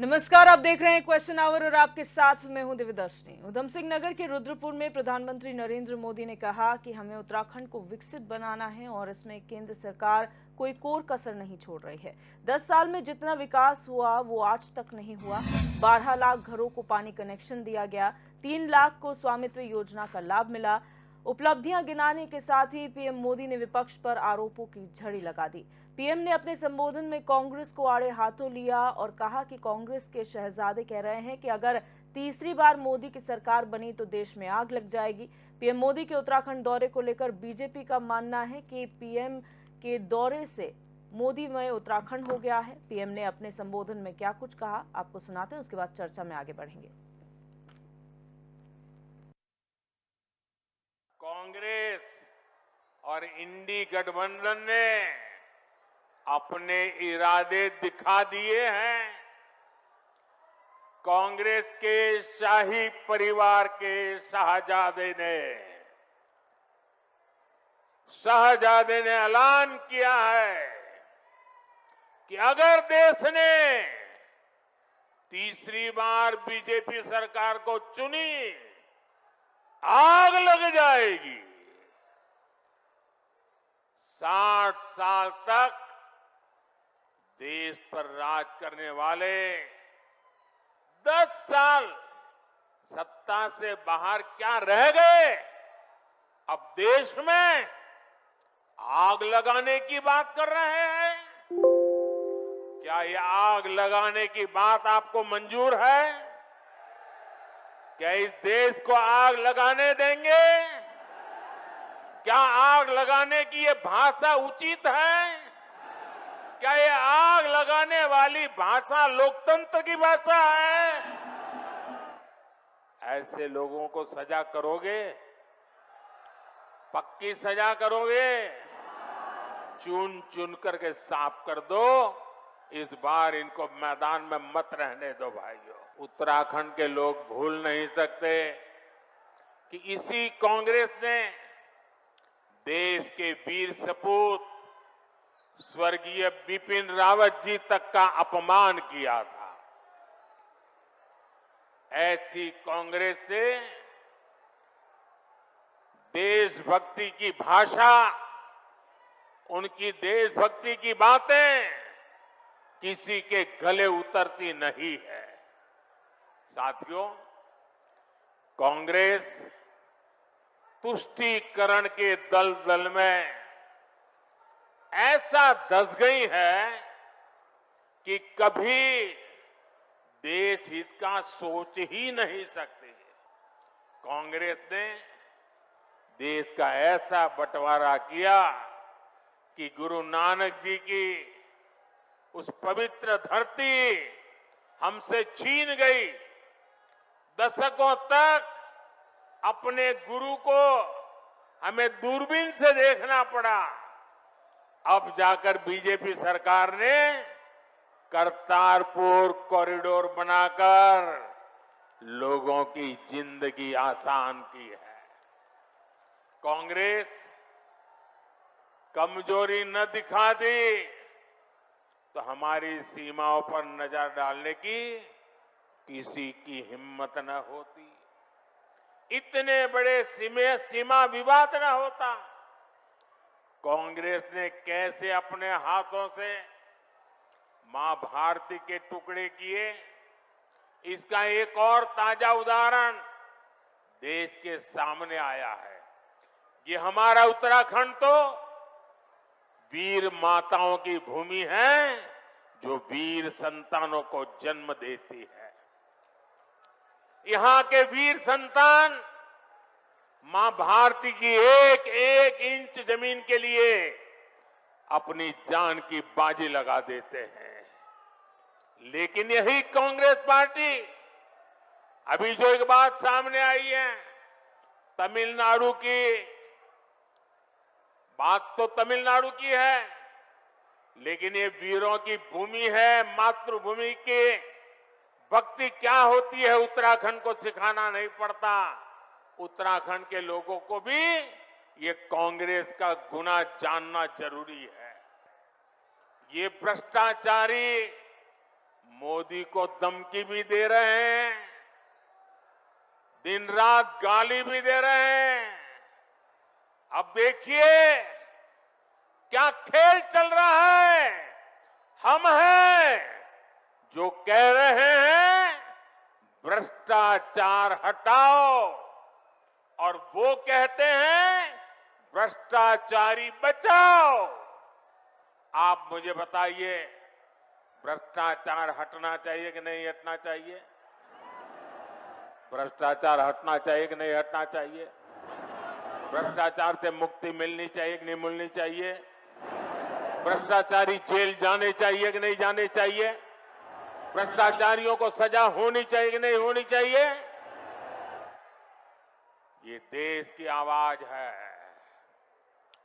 नमस्कार, आप देख रहे हैं क्वेश्चन आवर और आपके साथ मैं हूं दिव्यदर्शनी। उधम सिंह नगर के रुद्रपुर में प्रधानमंत्री नरेंद्र मोदी ने कहा कि हमें उत्तराखंड को विकसित बनाना है और इसमें केंद्र सरकार कोई कोर कसर नहीं छोड़ रही है। 10 साल में जितना विकास हुआ वो आज तक नहीं हुआ। 12 लाख घरों को पानी कनेक्शन दिया गया, 3 लाख को स्वामित्व योजना का लाभ मिला। उपलब्धियां गिनाने के साथ ही पीएम मोदी ने विपक्ष पर आरोपों की झड़ी लगा दी। पीएम ने अपने संबोधन में कांग्रेस को आड़े हाथों लिया और कहा कि कांग्रेस के शहजादे कह रहे हैं कि अगर तीसरी बार मोदी की सरकार बनी तो देश में आग लग जाएगी। पीएम मोदी के उत्तराखंड दौरे को लेकर बीजेपी का मानना है कि पीएम के दौरे से मोदी में उत्तराखंड हो गया है। पीएम ने अपने संबोधन में क्या कुछ कहा, आपको सुनाते हैं, उसके बाद चर्चा में आगे बढ़ेंगे। कांग्रेस और इंडी गठबंधन ने अपने इरादे दिखा दिए हैं। कांग्रेस के शाही परिवार के शहजादे ने ऐलान किया है कि अगर देश ने तीसरी बार बीजेपी सरकार को चुनी, आग लग जाएगी। 60 साल तक देश पर राज करने वाले 10 साल सत्ता से बाहर क्या रह गए? अब देश में आग लगाने की बात कर रहे हैं। क्या ये आग लगाने की बात आपको मंजूर है? क्या इस देश को आग लगाने देंगे? क्या आग लगाने की ये भाषा उचित है? क्या ये आग लगाने वाली भाषा लोकतंत्र की भाषा है? ऐसे लोगों को सजा करोगे? पक्की सजा करोगे? चुन चुन करके साफ कर दो। इस बार इनको मैदान में मत रहने दो भाइयों। उत्तराखंड के लोग भूल नहीं सकते कि इसी कांग्रेस ने देश के वीर सपूत स्वर्गीय बिपिन रावत जी तक का अपमान किया था। ऐसी कांग्रेस से देशभक्ति की भाषा, उनकी देशभक्ति की बातें किसी के गले उतरती नहीं है। साथियों, कांग्रेस तुष्टीकरण के दलदल में ऐसा धंस गई है कि कभी देश हित का सोच ही नहीं सकती। कांग्रेस ने देश का ऐसा बंटवारा किया कि गुरु नानक जी की उस पवित्र धरती हमसे छीन गई। दशकों तक अपने गुरु को हमें दूरबीन से देखना पड़ा। अब जाकर बीजेपी सरकार ने करतारपुर कॉरिडोर बनाकर लोगों की जिंदगी आसान की है। कांग्रेस कमजोरी न दिखाती तो हमारी सीमाओं पर नजर डालने की किसी की हिम्मत न होती, इतने बड़े सीमा विवाद न होता। कांग्रेस ने कैसे अपने हाथों से मां भारती के टुकड़े किए, इसका एक और ताजा उदाहरण देश के सामने आया है। ये हमारा उत्तराखंड तो वीर माताओं की भूमि है, जो वीर संतानों को जन्म देती है। यहां के वीर संतान मां भारती की एक एक इंच जमीन के लिए अपनी जान की बाजी लगा देते हैं। लेकिन यही कांग्रेस पार्टी, अभी जो एक बात सामने आई है, तमिलनाडु की बात तो तमिलनाडु की है, लेकिन ये वीरों की भूमि है। मातृभूमि की भक्ति क्या होती है उत्तराखंड को सिखाना नहीं पड़ता। उत्तराखंड के लोगों को भी ये कांग्रेस का गुना जानना जरूरी है। ये भ्रष्टाचारी मोदी को धमकी भी दे रहे हैं, दिन रात गाली भी दे रहे हैं। अब देखिए क्या खेल चल रहा है। हम हैं जो कह रहे हैं भ्रष्टाचार हटाओ, और वो कहते हैं भ्रष्टाचारी बचाओ। आप मुझे बताइए, भ्रष्टाचार हटना चाहिए कि नहीं हटना चाहिए? भ्रष्टाचार हटना चाहिए कि नहीं हटना चाहिए? भ्रष्टाचार से मुक्ति मिलनी चाहिए कि नहीं मिलनी चाहिए? भ्रष्टाचारी जेल जाने चाहिए कि नहीं जाने चाहिए? भ्रष्टाचारियों को सजा होनी चाहिए कि नहीं होनी चाहिए? ये देश की आवाज है,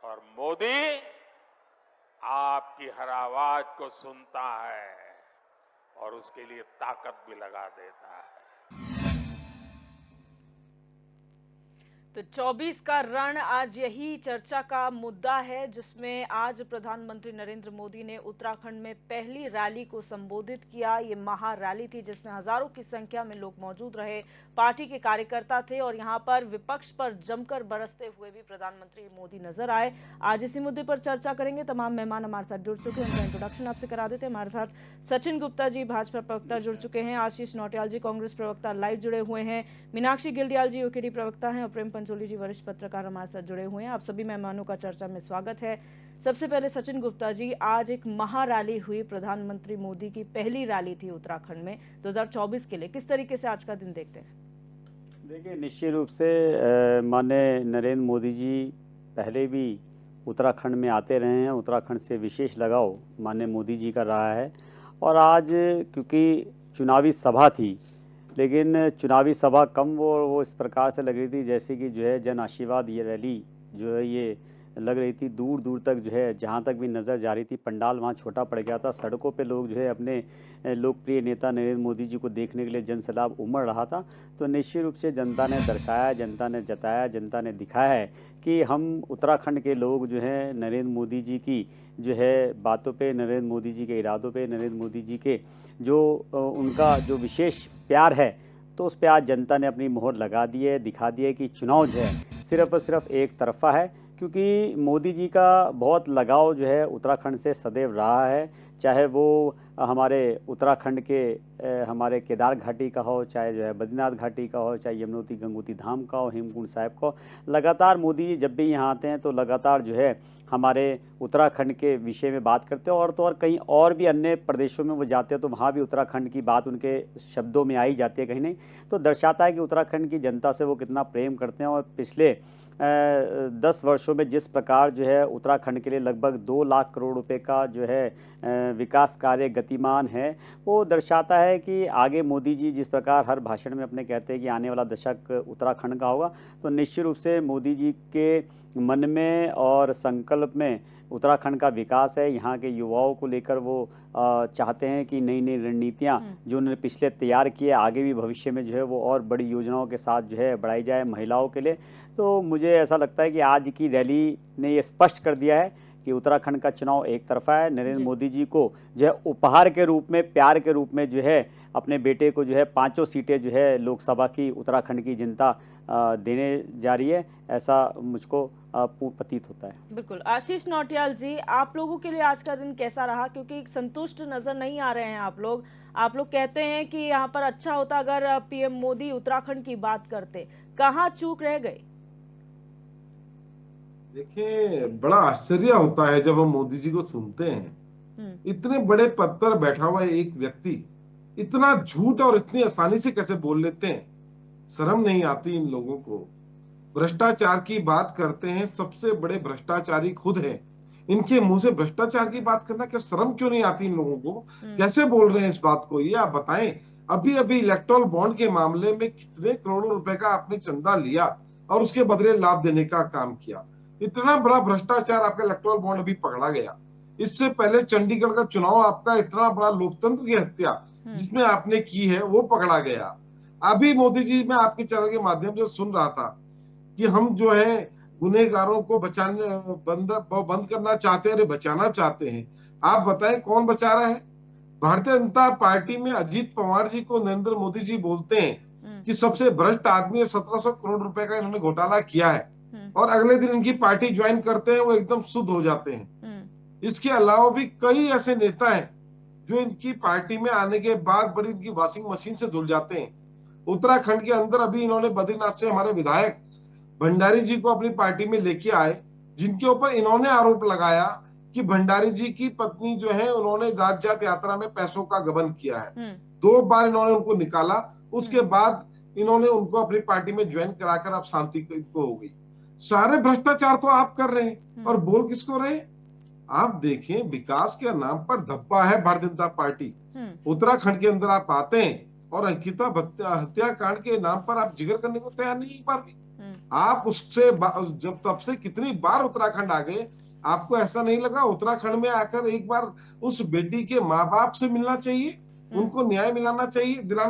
और मोदी आपकी हर आवाज को सुनता है और उसके लिए ताकत भी लगा देता है। तो 24 का रण आज यही चर्चा का मुद्दा है, जिसमें आज प्रधानमंत्री नरेंद्र मोदी ने उत्तराखंड में पहली रैली को संबोधित किया। ये महा रैली थी जिसमें हजारों की संख्या में लोग मौजूद रहे, पार्टी के कार्यकर्ता थे, और यहां पर विपक्ष पर जमकर बरसते हुए भी प्रधानमंत्री मोदी नजर आए। आज इसी मुद्दे पर चर्चा करेंगे। तमाम मेहमान हमारे साथ जुड़ चुके हैं, उनका इंट्रोडक्शन आपसे करा देते हैं। हमारे साथ सचिन गुप्ता जी भाजपा प्रवक्ता जुड़ चुके हैं, आशीष नौटियाल जी कांग्रेस प्रवक्ता लाइव जुड़े हुए हैं, मीनाक्षी गिल्डियाल जी ओकेडी प्रवक्ता हैं, और प्रेम पंचोली जी वरिष्ठ पत्रकार हमारे साथ जुड़े हुए हैं। आप सभी मेहमानों का चर्चा में स्वागत है। सबसे पहले सचिन गुप्ता जी, आज एक महा रैली हुई, प्रधानमंत्री मोदी की पहली रैली थी उत्तराखंड में 2024 के लिए। किस तरीके से आज का दिन देखते हैं? देखिए, निश्चित रूप से माननीय नरेंद्र मोदी जी पहले भी उत्तराखंड में आते रहे हैं। उत्तराखंड से विशेष लगाव माननीय मोदी जी का रहा है, और आज क्योंकि चुनावी सभा थी, लेकिन चुनावी सभा कम वो इस प्रकार से लग रही थी जैसे कि जो है जन आशीर्वाद ये रैली जो है ये लग रही थी। दूर दूर तक जो है जहाँ तक भी नज़र जा रही थी, पंडाल वहाँ छोटा पड़ गया था। सड़कों पे लोग जो है अपने लोकप्रिय नेता नरेंद्र मोदी जी को देखने के लिए जनसैलाब उमड़ रहा था। तो निश्चित रूप से जनता ने दर्शाया, जनता ने जताया, जनता ने दिखाया है कि हम उत्तराखंड के लोग जो हैं नरेंद्र मोदी जी की जो है बातों पे, नरेंद्र मोदी जी के इरादों पे, नरेंद्र मोदी जी के जो उनका जो विशेष प्यार है, तो उस पर आज जनता ने अपनी मोहर लगा दी है, दिखा दी है कि चुनाव जो है सिर्फ और सिर्फ एक तरफा है। क्योंकि मोदी जी का बहुत लगाव जो है उत्तराखंड से सदैव रहा है, चाहे वो हमारे उत्तराखंड के हमारे केदार घाटी का हो, चाहे जो है बद्रीनाथ घाटी का हो, चाहे यमुनोत्री गंगोत्री धाम का हो, हेमकुंड साहिब का हो। लगातार मोदी जी जब भी यहाँ आते हैं तो लगातार जो है हमारे उत्तराखंड के विषय में बात करते हैं, और तो और कहीं और भी अन्य प्रदेशों में वो जाते हैं तो वहाँ भी उत्तराखंड की बात उनके शब्दों में आई जाती है कहीं नहीं। तो दर्शाता है कि उत्तराखंड की जनता से वो कितना प्रेम करते हैं। और पिछले 10 वर्षों में जिस प्रकार जो है उत्तराखंड के लिए लगभग 2 लाख करोड़ रुपए का जो है विकास कार्य गतिमान है, वो दर्शाता है कि आगे मोदी जी जिस प्रकार हर भाषण में अपने कहते हैं कि आने वाला दशक उत्तराखंड का होगा, तो निश्चित रूप से मोदी जी के मन में और संकल्प में उत्तराखंड का विकास है। यहाँ के युवाओं को लेकर वो चाहते हैं कि नई नई रणनीतियाँ जो उन्होंने पिछले तैयार किए आगे भी भविष्य में जो है वो और बड़ी योजनाओं के साथ जो है बढ़ाई जाए महिलाओं के लिए। तो मुझे ऐसा लगता है कि आज की रैली ने ये स्पष्ट कर दिया है कि उत्तराखंड का चुनाव एक तरफा है। नरेंद्र मोदी जी को जो है उपहार के रूप में, प्यार के रूप में जो है अपने बेटे को जो है 5 सीटें जो है लोकसभा की उत्तराखंड की जनता देने जा रही है, ऐसा मुझको प्रतीत होता है। बिल्कुल। आशीष नौटियाल जी, आप लोगों के लिए आज का दिन कैसा रहा? क्योंकि संतुष्ट नजर नहीं आ रहे हैं आप लोग कहते हैं कि यहाँ पर अच्छा होता अगर पीएम मोदी उत्तराखंड की बात करते। कहाँ चूक रह गए? देखिए, बड़ा आश्चर्य होता है जब हम मोदी जी को सुनते हैं। इतने बड़े पद पर बैठा हुआ एक व्यक्ति इतना झूठ और इतनी आसानी से कैसे बोल लेते हैं? शर्म नहीं आती इन लोगों को? भ्रष्टाचार की बात करते हैं, सबसे बड़े भ्रष्टाचारी खुद हैं। इनके मुंह से भ्रष्टाचार की बात करना क्या शर्म क्यों नहीं आती इन लोगों को? कैसे बोल रहे हैं इस बात को, ये आप बताएं। अभी अभी इलेक्टोरल बॉन्ड के मामले में कितने करोड़ों रुपए का आपने चंदा लिया और उसके बदले लाभ देने का काम किया। इतना बड़ा भ्रष्टाचार आपका इलेक्टोरल बॉन्ड अभी पकड़ा गया। इससे पहले चंडीगढ़ का चुनाव, आपका इतना बड़ा लोकतंत्र की हत्या जिसमें आपने की है, वो पकड़ा गया। अभी मोदी जी, मैं आपके चैनल के माध्यम से सुन रहा था कि हम जो है गुनहगारों को बंद करना चाहते हैं, बचाना चाहते हैं। आप बताएं कौन बचा रहा है? भारतीय जनता पार्टी में अजीत पवार जी को नरेंद्र मोदी जी बोलते हैं कि सबसे भ्रष्ट आदमी है, 1700 करोड़ रुपए का इन्होंने घोटाला किया है, और अगले दिन इनकी पार्टी ज्वाइन करते हैं, वो एकदम शुद्ध हो जाते हैं। इसके अलावा भी कई ऐसे नेता हैं जो इनकी पार्टी में आने के बाद बड़ी इनकी वॉशिंग मशीन से धुल जाते हैं। उत्तराखंड के अंदर अभी इन्होंने बद्रीनाथ से हमारे विधायक भंडारी जी को अपनी पार्टी में लेके आए, जिनके ऊपर इन्होंने आरोप लगाया कि भंडारी जी की पत्नी जो है उन्होंने राजजात यात्रा में पैसों का गबन किया है। 2 बार इन्होंने उनको निकाला, उसके बाद इन्होंने उनको अपनी पार्टी में ज्वाइन कराकर अब शांति को हो गई। सारे भ्रष्टाचार तो आप कर रहे हैं और बोल किसको रहे हैं? आप देखें, विकास के नाम पर धब्बा है भारतीय जनता पार्टी। उत्तराखंड के अंदर आप आते हैं और अंकिता हत्याकांड के नाम पर आप जिक्र करने को तैयार नहीं एक बार भी। आप उससे जब तब से कितनी बार उत्तराखंड आ गए, आपको ऐसा नहीं लगा उत्तराखंड में आकर एक बार उस बेटी के माँ बाप से मिलना चाहिए, उनको न्याय दिलाना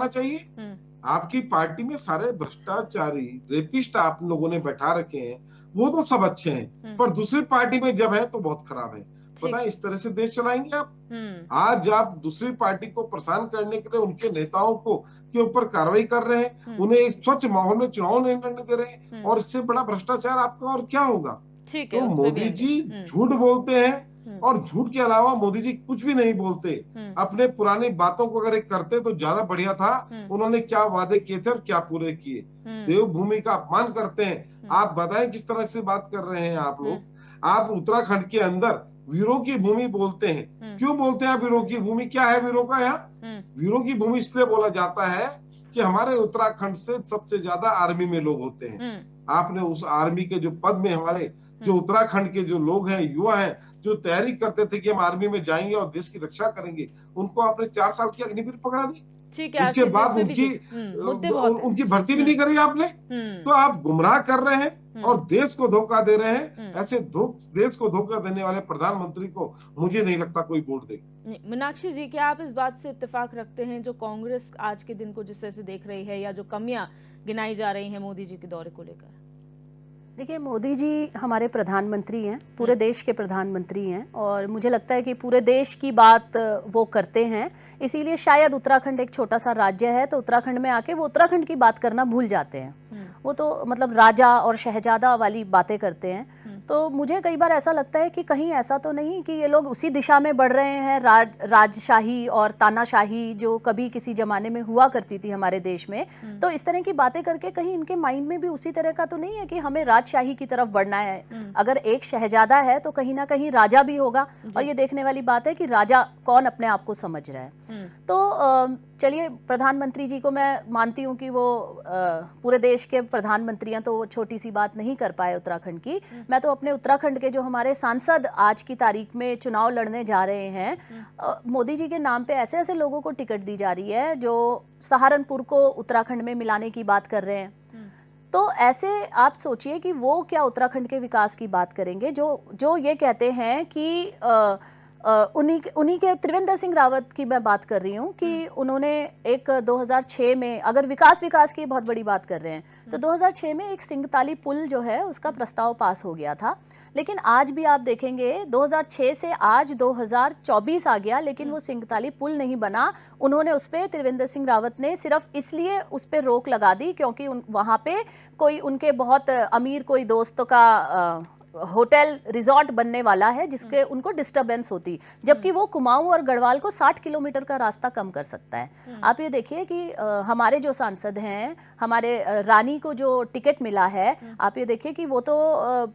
चाहिए? आपकी पार्टी में सारे भ्रष्टाचारी रेपिस्ट आप लोगों ने बैठा रखे हैं, वो तो सब अच्छे हैं, पर दूसरी पार्टी में जब है तो बहुत खराब है। पता है, इस तरह से देश चलाएंगे आप? आज आप दूसरी पार्टी को परेशान करने के लिए उनके नेताओं को के ऊपर कार्रवाई कर रहे हैं, उन्हें एक स्वच्छ माहौल में चुनाव नहीं लड़ने दे रहे हैं, और इससे बड़ा भ्रष्टाचार आपका और क्या होगा? तो मोदी जी झूठ बोलते हैं, और झूठ के अलावा मोदी जी कुछ भी नहीं बोलते। अपने पुरानी बातों को अगर एक करते तो ज्यादा बढ़िया था। उन्होंने क्या वादे किए थे और क्या पूरे किए। देवभूमि का अपमान करते हैं। आप बताएं किस तरह से बात कर रहे हैं आप लोग? आप उत्तराखंड के अंदर वीरों की भूमि बोलते हैं। क्यों बोलते हैं वीरों की भूमि? क्या है वीरों का यहाँ? वीरों की भूमि इसलिए बोला जाता है कि हमारे उत्तराखंड से सबसे ज्यादा आर्मी में लोग होते हैं। आपने उस आर्मी के जो पद में हमारे जो उत्तराखंड के जो लोग हैं, युवा हैं, जो तैयारी करते थे कि हम आर्मी में जाएंगे और देश की रक्षा करेंगे, उनको आपने 4 साल की अग्निवीर पकड़ा दी। ठीक है, उसके बाद उनकी भर्ती भी नहीं करी आपने। तो आप गुमराह कर रहे हैं और देश को धोखा दे रहे हैं। ऐसे देश को धोखा देने वाले प्रधानमंत्री को मुझे नहीं लगता कोई वोट देगा। मीनाक्षी जी, क्या आप इस बात से इत्तेफाक रखते हैं जो कांग्रेस आज के दिन को जिस तरह से देख रही है, या जो कमियां गिनाई जा रही हैं मोदी जी के दौरे को लेकर? देखिए, मोदी जी हमारे प्रधानमंत्री हैं, पूरे देश के प्रधानमंत्री हैं, और मुझे लगता है कि पूरे देश की बात वो करते हैं। इसीलिए शायद उत्तराखंड एक छोटा सा राज्य है, तो उत्तराखंड में आके वो उत्तराखंड की बात करना भूल जाते हैं। वो तो मतलब राजा और शहजादा वाली बातें करते हैं। तो मुझे कई बार ऐसा लगता है कि कहीं ऐसा तो नहीं कि ये लोग उसी दिशा में बढ़ रहे हैं, राजशाही और तानाशाही जो कभी किसी जमाने में हुआ करती थी हमारे देश में। तो इस तरह की बातें करके कहीं इनके माइंड में भी उसी तरह का तो नहीं है कि हमें राजशाही की तरफ बढ़ना है? अगर एक शहजादा है तो कहीं ना कहीं राजा भी होगा, और ये देखने वाली बात है कि राजा कौन अपने आप को समझ रहा है। तो चलिए, प्रधानमंत्री जी को मैं मानती हूँ कि वो पूरे देश के प्रधानमंत्री हैं, तो वो छोटी सी बात नहीं कर पाए उत्तराखंड की। मैं तो अपने उत्तराखंड के जो हमारे सांसद आज की तारीख में चुनाव लड़ने जा रहे हैं, मोदी जी के नाम पे ऐसे ऐसे लोगों को टिकट दी जा रही है जो सहारनपुर को उत्तराखंड में मिलाने की बात कर रहे हैं। तो ऐसे आप सोचिए कि वो क्या उत्तराखंड के विकास की बात करेंगे, जो ये कहते हैं कि उन्हीं के त्रिवेंद्र सिंह रावत की मैं बात कर रही हूँ कि उन्होंने एक 2006 में, अगर विकास की बहुत बड़ी बात कर रहे हैं, तो 2006 में एक सिंगताली पुल जो है उसका प्रस्ताव पास हो गया था। लेकिन आज भी आप देखेंगे 2006 से आज 2024 आ गया, लेकिन वो सिंगताली पुल नहीं बना। उन्होंने उस पर, त्रिवेंद्र सिंह रावत ने सिर्फ इसलिए उस पर रोक लगा दी क्योंकि वहाँ पे कोई उनके बहुत अमीर कोई दोस्तों का होटल रिजॉर्ट बनने वाला है, जिसके उनको डिस्टरबेंस होती, जबकि वो कुमाऊं और गढ़वाल को 60 किलोमीटर का रास्ता कम कर सकता है। आप ये देखिए कि हमारे जो सांसद हैं, हमारे रानी को जो टिकट मिला है, आप ये देखिए कि वो तो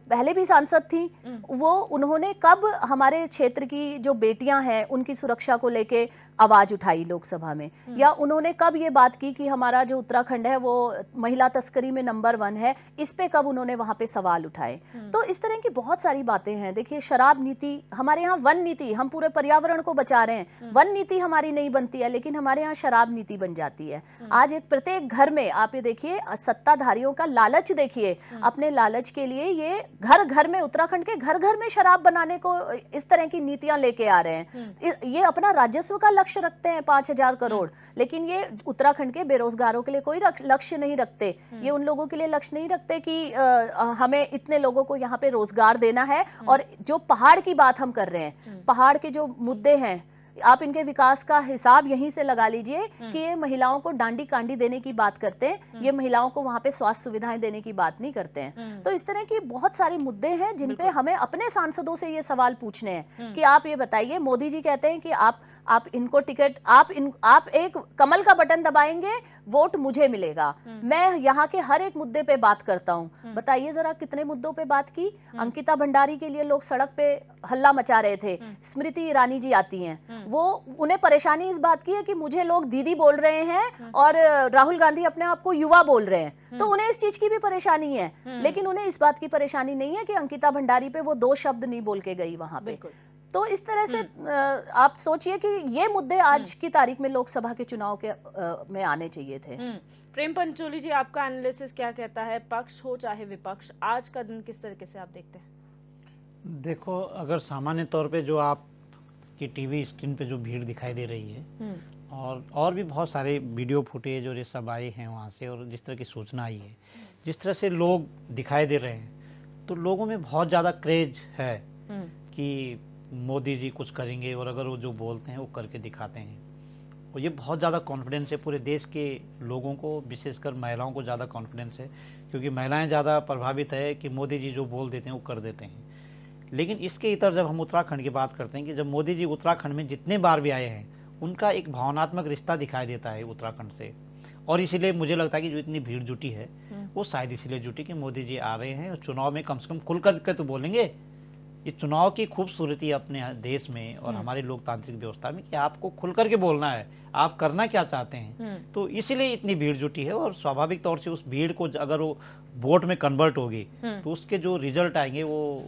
पहले भी सांसद थी। वो उन्होंने कब हमारे क्षेत्र की जो बेटियां हैं उनकी सुरक्षा को लेके आवाज उठाई लोकसभा में, या उन्होंने कब ये बात की कि हमारा जो उत्तराखंड है वो महिला तस्करी में नंबर 1 है, इस पे कब उन्होंने वहां पे सवाल उठाए? तो इस तरह की बहुत सारी बातें हैं। देखिए, शराब नीति, हमारे यहाँ वन नीति, हम पूरे पर्यावरण को बचा रहे हैं, वन नीति हमारी नहीं बनती है, लेकिन हमारे यहाँ शराब नीति बन जाती है। आज एक प्रत्येक घर में आप ये देखिए, सत्ताधारियों का लालच देखिए, अपने लालच के लिए ये घर घर में, उत्तराखंड के घर घर में शराब बनाने को इस तरह की नीतियां लेके आ रहे हैं। ये अपना राजस्व का लक्ष्य रखते हैं 5000 करोड़, लेकिन ये उत्तराखंड के बेरोजगारों के लिए कोई लक्ष्य नहीं रखते। ये उन लोगों के लिए लक्ष्य नहीं रखते कि हमें इतने लोगों को यहाँ पे रोजगार देना है। और जो पहाड़ की बात हम कर रहे हैं, पहाड़ के जो मुद्दे हैं, आप इनके विकास का हिसाब यहीं से लगा लीजिए कि ये महिलाओं को डांडी कांडी देने की बात करते हैं, ये महिलाओं को वहां पे स्वास्थ्य सुविधाएं देने की बात नहीं करते हैं। तो इस तरह की बहुत सारे मुद्दे हैं जिन पे हमें अपने सांसदों से ये सवाल पूछने हैं कि आप ये बताइए, मोदी जी कहते हैं कि आप इनको टिकट, आप एक कमल का बटन दबाएंगे, वोट मुझे मिलेगा, मैं यहाँ के हर एक मुद्दे पे बात करता हूँ। बताइए जरा कितने मुद्दों पे बात की। अंकिता भंडारी के लिए लोग सड़क पे हल्ला मचा रहे थे, स्मृति ईरानी जी आती हैं, वो उन्हें परेशानी इस बात की है कि मुझे लोग दीदी बोल रहे हैं और राहुल गांधी अपने आप को युवा बोल रहे हैं, तो उन्हें इस चीज की भी परेशानी है। लेकिन उन्हें इस बात की परेशानी नहीं है कि अंकिता भंडारी पे वो 2 शब्द नहीं बोल के गई वहां पे। तो इस तरह से आप सोचिए कि ये मुद्दे आज की तारीख में लोकसभा के चुनाव के में आने चाहिए थे। प्रेम पंचोली जी, आपका एनालिसिस क्या कहता है, पक्ष हो चाहे विपक्ष, आज का दिन किस तरीके से आप देखते हैं? देखो, अगर सामान्य तौर पे जो आप की टीवी स्क्रीन पे जो भीड़ दिखाई दे रही है और भी बहुत सारे वीडियो फुटेज और ये सब आए हैं वहाँ से, और जिस तरह की सूचना आई है, जिस तरह से लोग दिखाई दे रहे हैं, तो लोगों में बहुत ज़्यादा क्रेज है कि मोदी जी कुछ करेंगे, और अगर वो जो बोलते हैं वो करके दिखाते हैं। और ये बहुत ज़्यादा कॉन्फिडेंस है पूरे देश के लोगों को, विशेषकर महिलाओं को ज़्यादा कॉन्फिडेंस है, क्योंकि महिलाएं ज़्यादा प्रभावित है कि मोदी जी जो बोल देते हैं वो कर देते हैं। लेकिन इसके इतर जब हम उत्तराखंड की बात करते हैं कि जब मोदी जी उत्तराखंड में जितने बार भी आए हैं, उनका एक भावनात्मक रिश्ता दिखाई देता है उत्तराखंड से, और इसीलिए मुझे लगता है कि जो इतनी भीड़ जुटी है वो शायद इसीलिए जुटी कि मोदी जी आ रहे हैं और चुनाव में कम से कम खुल कर तो बोलेंगे। इस चुनाव की खूबसूरती अपने देश में और हमारी लोकतांत्रिक व्यवस्था में कि आपको खुल करके बोलना है, आप करना क्या चाहते हैं। तो इसीलिए इतनी भीड़ जुटी है, और स्वाभाविक तौर से उस भीड़ को अगर वो वोट में कन्वर्ट होगी तो उसके जो रिजल्ट आएंगे वो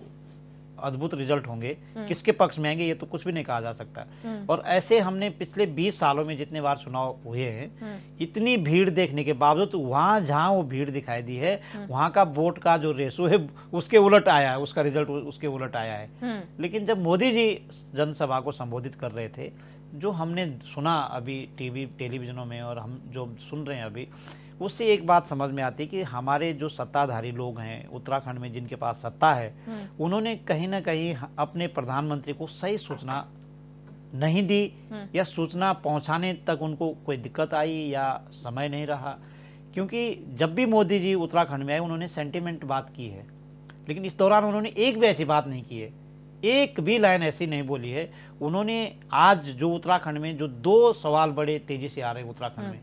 अद्भुत रिजल्ट होंगे। किसके पक्ष में आएंगे ये तो कुछ भी नहीं कहा जा सकता। और ऐसे हमने पिछले 20 सालों में जितने बार चुनाव हुए हैं, इतनी भीड़ देखने के बावजूद वहां जहां वो भीड़ दिखाई दी है, वहां का वोट का जो रेशो है उसके उलट आया है, उसका रिजल्ट उसके उलट आया है। लेकिन जब मोदी जी जनसभा को संबोधित कर रहे थे, जो हमने सुना अभी टेलीविजनों में और हम जो सुन रहे हैं अभी, उससे एक बात समझ में आती है कि हमारे जो सत्ताधारी लोग हैं उत्तराखंड में, जिनके पास सत्ता है, उन्होंने कहीं ना कहीं अपने प्रधानमंत्री को सही सूचना नहीं दी, या सूचना पहुंचाने तक उनको कोई दिक्कत आई या समय नहीं रहा। क्योंकि जब भी मोदी जी उत्तराखंड में आए उन्होंने सेंटिमेंट बात की है, लेकिन इस दौरान उन्होंने एक भी ऐसी बात नहीं की है, एक भी लाइन ऐसी नहीं बोली है। उन्होंने आज जो उत्तराखंड में जो 2 सवाल बड़े तेजी से आ रहे हैं उत्तराखंड में,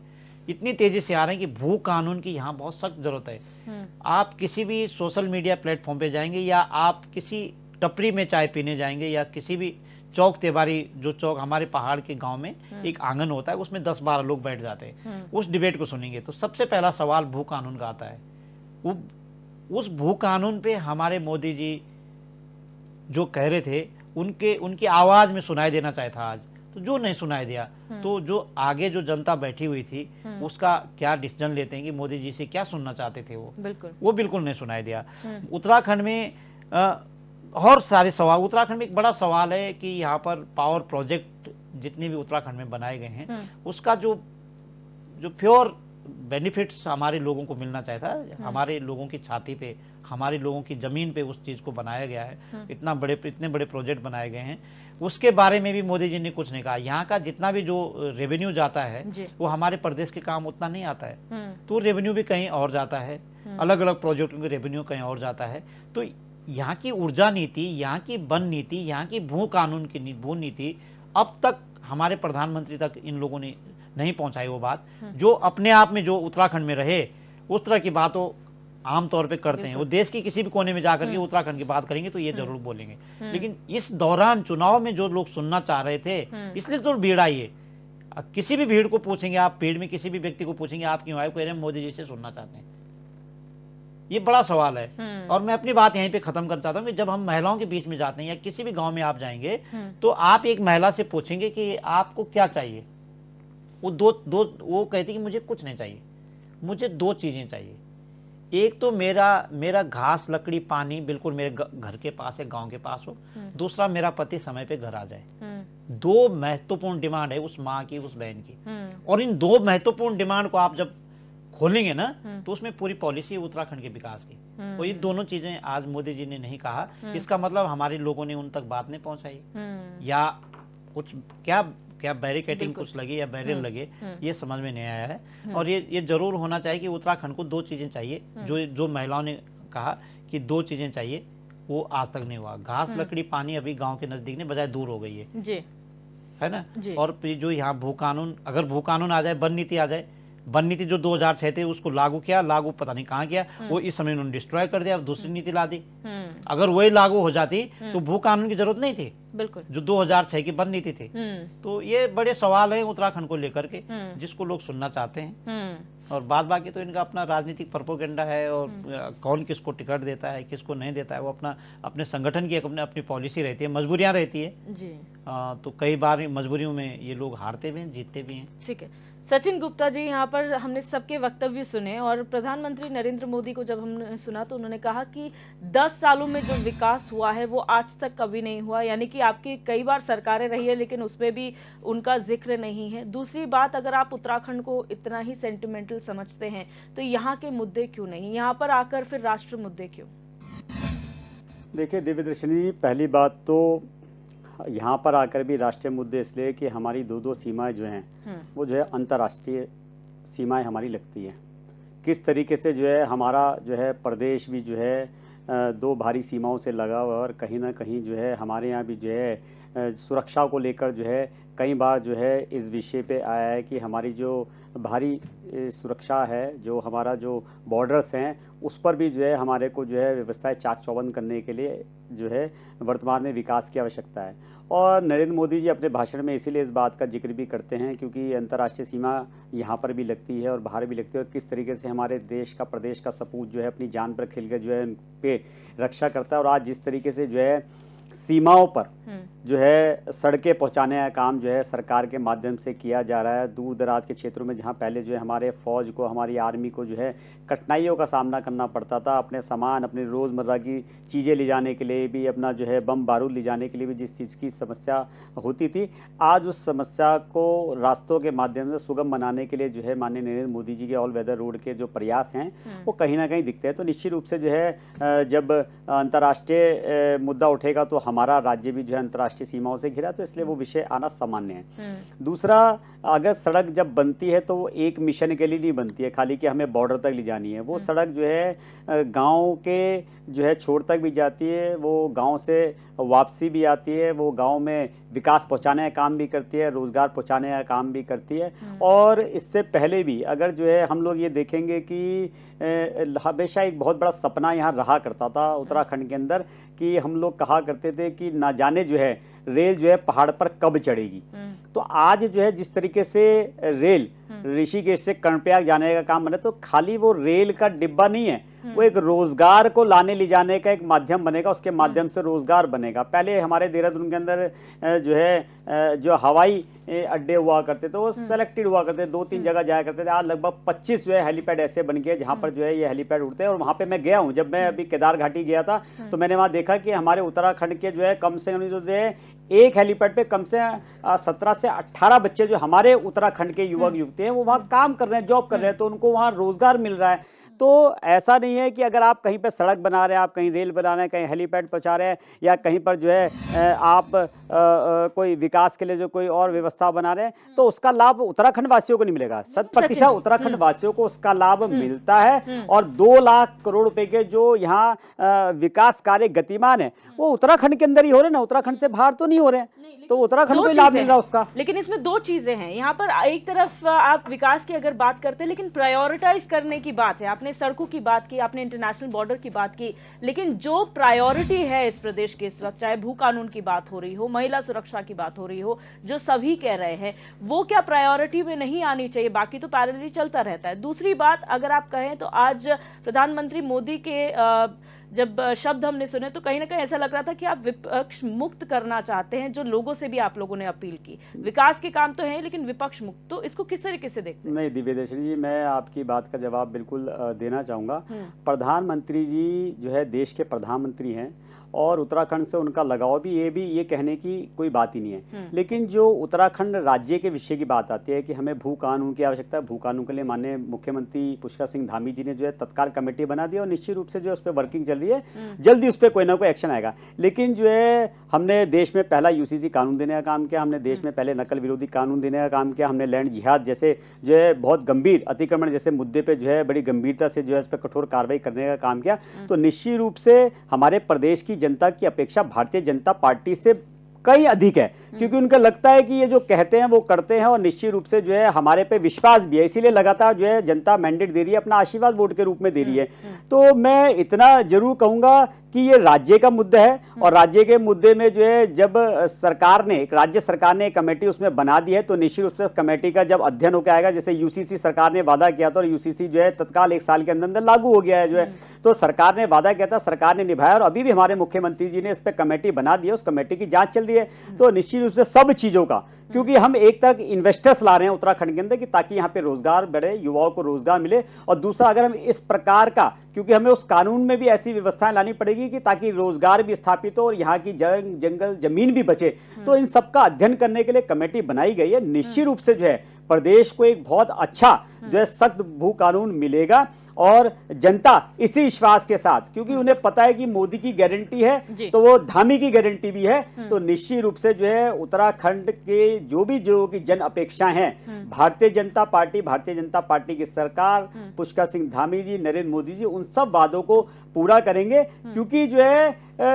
इतनी तेजी से आ रहे हैं कि भू कानून की यहाँ बहुत सख्त जरूरत है। आप किसी भी सोशल मीडिया प्लेटफॉर्म पे जाएंगे, या आप किसी टपरी में चाय पीने जाएंगे, या किसी भी चौक तिवारी, जो चौक हमारे पहाड़ के गांव में एक आंगन होता है, उसमें 10-12 लोग बैठ जाते हैं, उस डिबेट को सुनेंगे तो सबसे पहला सवाल भू कानून का आता है। उस भू कानून पे हमारे मोदी जी जो कह रहे थे उनकी आवाज में सुनाई देना चाहिए था आज, तो जो नहीं सुनाई दिया। तो जो आगे जो जनता बैठी हुई थी उसका क्या डिसीजन लेते हैं कि मोदी जी से क्या सुनना चाहते थे, वो बिल्कुल नहीं सुनाई दिया। उत्तराखंड में और सारे सवाल, उत्तराखंड में एक बड़ा सवाल है कि यहाँ पर पावर प्रोजेक्ट जितने भी उत्तराखंड में बनाए गए हैं, उसका जो प्योर बेनिफिट्स हमारे लोगों को मिलना चाहिए था। हमारे लोगों की छाती पे, हमारे लोगों की जमीन पे उस चीज को बनाया गया है, इतने बड़े प्रोजेक्ट बनाए गए हैं, उसके बारे में भी मोदी जी ने कुछ नहीं कहा। यहाँ का जितना भी जो रेवेन्यू जाता है वो हमारे प्रदेश के काम उतना नहीं आता है, तो रेवेन्यू भी कहीं और जाता है, अलग अलग प्रोजेक्टों के रेवेन्यू कहीं और जाता है। तो यहाँ की ऊर्जा नीति, यहाँ की वन नीति, यहाँ की भू कानून की भू नीति अब तक हमारे प्रधानमंत्री तक इन लोगों ने नहीं पहुंचाई। वो बात जो अपने आप में जो उत्तराखंड में रहे उस तरह की बातों आमतौर पे करते हैं, वो देश की किसी भी कोने में जाकर के उत्तराखंड की बात करेंगे तो ये जरूर बोलेंगे। लेकिन इस दौरान चुनाव में जो लोग सुनना चाह रहे थे, इसलिए तो भीड़ आई है। किसी भी भीड़ को पूछेंगे आप, भीड़ में किसी भी व्यक्ति को पूछेंगे आप क्यों आए, कह रहे हैं मोदी जी से सुनना चाहते हैं। ये बड़ा सवाल है। और मैं अपनी बात यहीं पे खत्म कर चाहता हूँ कि जब हम महिलाओं के बीच में जाते हैं या किसी भी गांव में आप जाएंगे तो आप एक महिला से पूछेंगे कि आपको क्या चाहिए, वो कहती कि मुझे कुछ नहीं चाहिए, मुझे 2 चीजें चाहिए। एक तो मेरा घास लकड़ी पानी बिल्कुल मेरे घर के पास है, गांव के पास हो। दूसरा मेरा पति समय पे घर आ जाए। 2 महत्वपूर्ण डिमांड है उस माँ की, उस बहन की। और इन 2 महत्वपूर्ण डिमांड को आप जब खोलेंगे ना तो उसमें पूरी पॉलिसी है उत्तराखंड के विकास की। और ये दोनों चीजें आज मोदी जी ने नहीं कहा, इसका मतलब हमारे लोगों ने उन तक बात नहीं पहुंचाई, या कुछ क्या क्या बैरिकेटिंग कुछ लगी या बैरियर लगे, ये समझ में नहीं आया है। और ये जरूर होना चाहिए कि उत्तराखंड को 2 चीजें चाहिए, जो महिलाओं ने कहा कि 2 चीजें चाहिए, वो आज तक नहीं हुआ। घास लकड़ी पानी अभी गांव के नजदीक नहीं, बजाय दूर हो गई है जी, है ना। और जो यहाँ भू कानून, अगर भू कानून आ जाए, वन नीति आ जाए, वन नीति जो 2006 थे उसको लागू किया, लागू पता नहीं कहाँ किया, वो इस समय उन्होंने डिस्ट्रॉय कर दिया, दूसरी नीति ला दी। अगर वही लागू हो जाती तो भू कानून की जरूरत नहीं थी, बिल्कुल, जो 2006 की वन नीति थी। तो ये बड़े सवाल है उत्तराखंड को लेकर के, जिसको लोग सुनना चाहते हैं। और बाद बाकी तो इनका अपना राजनीतिक प्रोपोगेंडा है, और कौन किसको टिकट देता है, किसको नहीं देता है, वो अपने संगठन की अपनी पॉलिसी रहती है, मजबूरियां रहती है जी। तो कई बार मजबूरियों में ये लोग हारते भी हैं, जीतते भी हैं। ठीक है सचिन गुप्ता जी, यहाँ पर हमने सबके वक्तव्य सुने, और प्रधानमंत्री नरेंद्र मोदी को जब हमने सुना तो उन्होंने कहा कि 10 सालों में जो विकास हुआ है वो आज तक कभी नहीं हुआ, यानी कि आपकी कई बार सरकारें रही है लेकिन उसमें भी उनका जिक्र नहीं है। दूसरी बात, अगर आप उत्तराखंड को इतना ही सेंटिमेंटल समझते हैं तो यहाँ के मुद्दे क्यों नहीं, यहाँ पर आकर फिर राष्ट्र मुद्दे क्यों? देखिए दिव्यदर्शनी, पहली बात तो यहाँ पर आकर भी राष्ट्रीय मुद्दे इसलिए कि हमारी 2 सीमाएं जो हैं वो जो है अंतर्राष्ट्रीय सीमाएं हमारी लगती हैं। किस तरीके से जो है हमारा जो है प्रदेश भी जो है 2 भारी सीमाओं से लगा हुआ, और कहीं ना कहीं जो है हमारे यहाँ भी जो है सुरक्षा को लेकर जो है कई बार जो है इस विषय पे आया है कि हमारी जो भारी सुरक्षा है, जो हमारा जो बॉर्डर्स हैं उस पर भी जो है हमारे को जो है व्यवस्थाएं चाक चौबंद करने के लिए जो है वर्तमान में विकास की आवश्यकता है। और नरेंद्र मोदी जी अपने भाषण में इसीलिए इस बात का जिक्र भी करते हैं क्योंकि अंतर्राष्ट्रीय सीमा यहाँ पर भी लगती है और बाहर भी लगती है, और किस तरीके से हमारे देश का, प्रदेश का सपूत जो है अपनी जान पर खेल कर जो है उन पे रक्षा करता है। और आज जिस तरीके से जो है सीमाओं पर जो है सड़कें पहुंचाने का काम जो है सरकार के माध्यम से किया जा रहा है, दूर दराज के क्षेत्रों में जहां पहले जो है हमारे फौज को, हमारी आर्मी को जो है कठिनाइयों का सामना करना पड़ता था, अपने सामान, अपने रोज़मर्रा की चीज़ें ले जाने के लिए भी, अपना जो है बम बारूद ले जाने के लिए भी जिस चीज़ की समस्या होती थी, आज उस समस्या को रास्तों के माध्यम से सुगम बनाने के लिए जो है माननीय नरेंद्र मोदी जी के ऑल वेदर रोड के जो प्रयास हैं वो कहीं ना कहीं दिखते हैं। तो निश्चित रूप से जो है जब अंतर्राष्ट्रीय मुद्दा उठेगा तो हमारा राज्य भी जो है अंतर्राष्ट्रीय सीमाओं से घिरा, तो इसलिए वो विषय आना सामान्य है। दूसरा, अगर सड़क जब बनती है तो वो एक मिशन के लिए नहीं बनती है खाली कि हमें बॉर्डर तक ले जानी है, वो सड़क जो है गांव के जो है छोर तक भी जाती है, वो गांव से वापसी भी आती है, वो गांव में विकास पहुंचाने का काम भी करती है, रोजगार पहुंचाने का काम भी करती है। और इससे पहले भी अगर जो है हम लोग ये देखेंगे कि हमेशा एक बहुत बड़ा सपना यहाँ रहा करता था उत्तराखंड के अंदर कि हम लोग कहा करते थे कि ना जाने जो है रेल जो है पहाड़ पर कब चढ़ेगी। तो आज जो है जिस तरीके से रेल ऋषिकेश से कर्णप्रयाग जाने का काम बने, तो खाली वो रेल का डिब्बा नहीं है, वो एक रोजगार को लाने ले जाने का एक माध्यम बनेगा, उसके माध्यम से रोजगार बनेगा। पहले हमारे देहरादून के अंदर जो है जो हवाई अड्डे हुआ करते थे वो सेलेक्टेड हुआ करते थे, 2-3 जगह जाया करते थे। आज लगभग 25 जो है हेलीपैड ऐसे बन गए जहाँ पर जो है ये हेलीपैड उड़ते हैं। और वहाँ पे मैं गया हूँ, जब मैं अभी केदार घाटी गया था तो मैंने वहाँ देखा कि हमारे उत्तराखंड के जो है कम से कम जो है एक हेलीपैड पे कम से 17 से 18 बच्चे जो हमारे उत्तराखंड के युवक युवती हैं वो वहाँ काम कर रहे हैं, जॉब कर रहे हैं, तो उनको वहाँ रोजगार मिल रहा है। तो ऐसा नहीं है कि अगर आप कहीं पर सड़क बना रहे हैं, आप कहीं रेल बना रहे हैं, कहीं हेलीपैड पहुंचा रहे हैं, या कहीं पर जो है आप कोई विकास के लिए जो कोई और व्यवस्था बना रहे हैं, तो उसका लाभ उत्तराखंड वासियों को नहीं मिलेगा। 100% उत्तराखंड वासियों को उसका लाभ मिलता है। और 2 लाख करोड़ रुपए के जो यहाँ विकास कार्य गतिमान है वो उत्तराखंड के अंदर ही हो रहे हैं ना, उत्तराखंड से बाहर तो नहीं हो रहे हैं, तो उत्तराखंड को लाभ मिल रहा है उसका। लेकिन इसमें 2 चीजें हैं यहाँ पर, एक तरफ आप विकास की अगर बात करते हैं लेकिन प्रायोरिटाइज करने की बात है, आपने सड़कों की बात की, आपने इंटरनेशनल बॉर्डर की बात की, लेकिन जो प्रायोरिटी है इस प्रदेश के इस वक्त, चाहे भू कानून की बात हो रही हो, महिला सुरक्षा की बात हो रही हो, जो सभी कह रहे हैं, वो क्या प्रायोरिटी में नहीं आनी चाहिए? बाकी तो पैरेलली चलता रहता है। दूसरी बात अगर आप कहें तो आज प्रधानमंत्री मोदी के जब शब्द हमने सुने तो कहीं ना कहीं ऐसा लग रहा था कि आप विपक्ष मुक्त करना चाहते हैं, जो लोगों से भी आप लोगों ने अपील की। विकास के काम तो हैं लेकिन विपक्ष मुक्त, तो इसको किस तरीके से देखते हैं? नहीं दिव्यदर्शनी जी, मैं आपकी बात का जवाब बिल्कुल देना चाहूँगा। प्रधानमंत्री जी जो है देश के प्रधानमंत्री हैं और उत्तराखंड से उनका लगाव भी, ये कहने की कोई बात ही नहीं है। लेकिन जो उत्तराखंड राज्य के विषय की बात आती है कि हमें भू कानून की आवश्यकता है, भू कानून के लिए माननीय मुख्यमंत्री पुष्कर सिंह धामी जी ने जो है तत्काल कमेटी बना दी और निश्चित रूप से जो है उस पर वर्किंग चल रही है, जल्दी उस पर कोई ना कोई एक्शन आएगा। लेकिन जो है हमने देश में पहला यूसीसी कानून देने का काम किया, हमने देश में पहले नकल विरोधी कानून देने का काम किया, हमने लैंड जिहाद जैसे जो है बहुत गंभीर अतिक्रमण जैसे मुद्दे पे जो है बड़ी गंभीरता से जो है इस पर कठोर कार्रवाई करने का काम किया। तो निश्चित रूप से हमारे प्रदेश की जनता की अपेक्षा भारतीय जनता पार्टी से कई अधिक है, क्योंकि उनको लगता है कि ये जो कहते हैं वो करते हैं और निश्चित रूप से जो है हमारे पे विश्वास भी है, इसीलिए लगातार जो है जनता मैंडेट दे रही है, अपना आशीर्वाद वोट के रूप में दे रही है। तो मैं इतना जरूर कहूंगा कि ये राज्य का मुद्दा है और राज्य के मुद्दे में जो है जब सरकार ने, राज्य सरकार ने एक कमेटी उसमें बना दी है तो निश्चित रूप से कमेटी का जब अध्ययन होकर आएगा, जैसे यूसीसी सरकार ने वादा किया था और यूसीसी जो है तत्काल 1 साल के अंदर अंदर लागू हो गया है जो है, तो सरकार ने वादा किया था, सरकार ने निभाया और अभी भी हमारे मुख्यमंत्री जी ने इस पर कमेटी बना दी है, उस कमेटी की जांच चल रही है। तो निश्चित रूप से सब चीजों का, क्योंकि हम एक तरफ इन्वेस्टर्स ला रहे हैं उत्तराखंड के अंदर कि ताकि यहाँ पे रोजगार बढ़े, युवाओं को रोजगार मिले, और दूसरा अगर हम इस प्रकार का, क्योंकि हमें उस कानून में भी ऐसी व्यवस्थाएं लानी पड़ेगी कि ताकि रोजगार भी स्थापित हो और यहाँ की जंगल जमीन भी बचे, तो इन सबका अध्ययन करने के लिए कमेटी बनाई गई है। निश्चित रूप से जो है प्रदेश को एक बहुत अच्छा जो है सख्त भू कानून मिलेगा और जनता इसी विश्वास के साथ, क्योंकि उन्हें पता है कि मोदी की गारंटी है तो वो धामी की गारंटी भी है, तो निश्चित रूप से जो है उत्तराखंड के जो की जन अपेक्षा हैं, भारतीय जनता पार्टी की सरकार, पुष्कर सिंह धामी जी, नरेंद्र मोदी जी उन सब वादों को पूरा करेंगे। क्योंकि जो है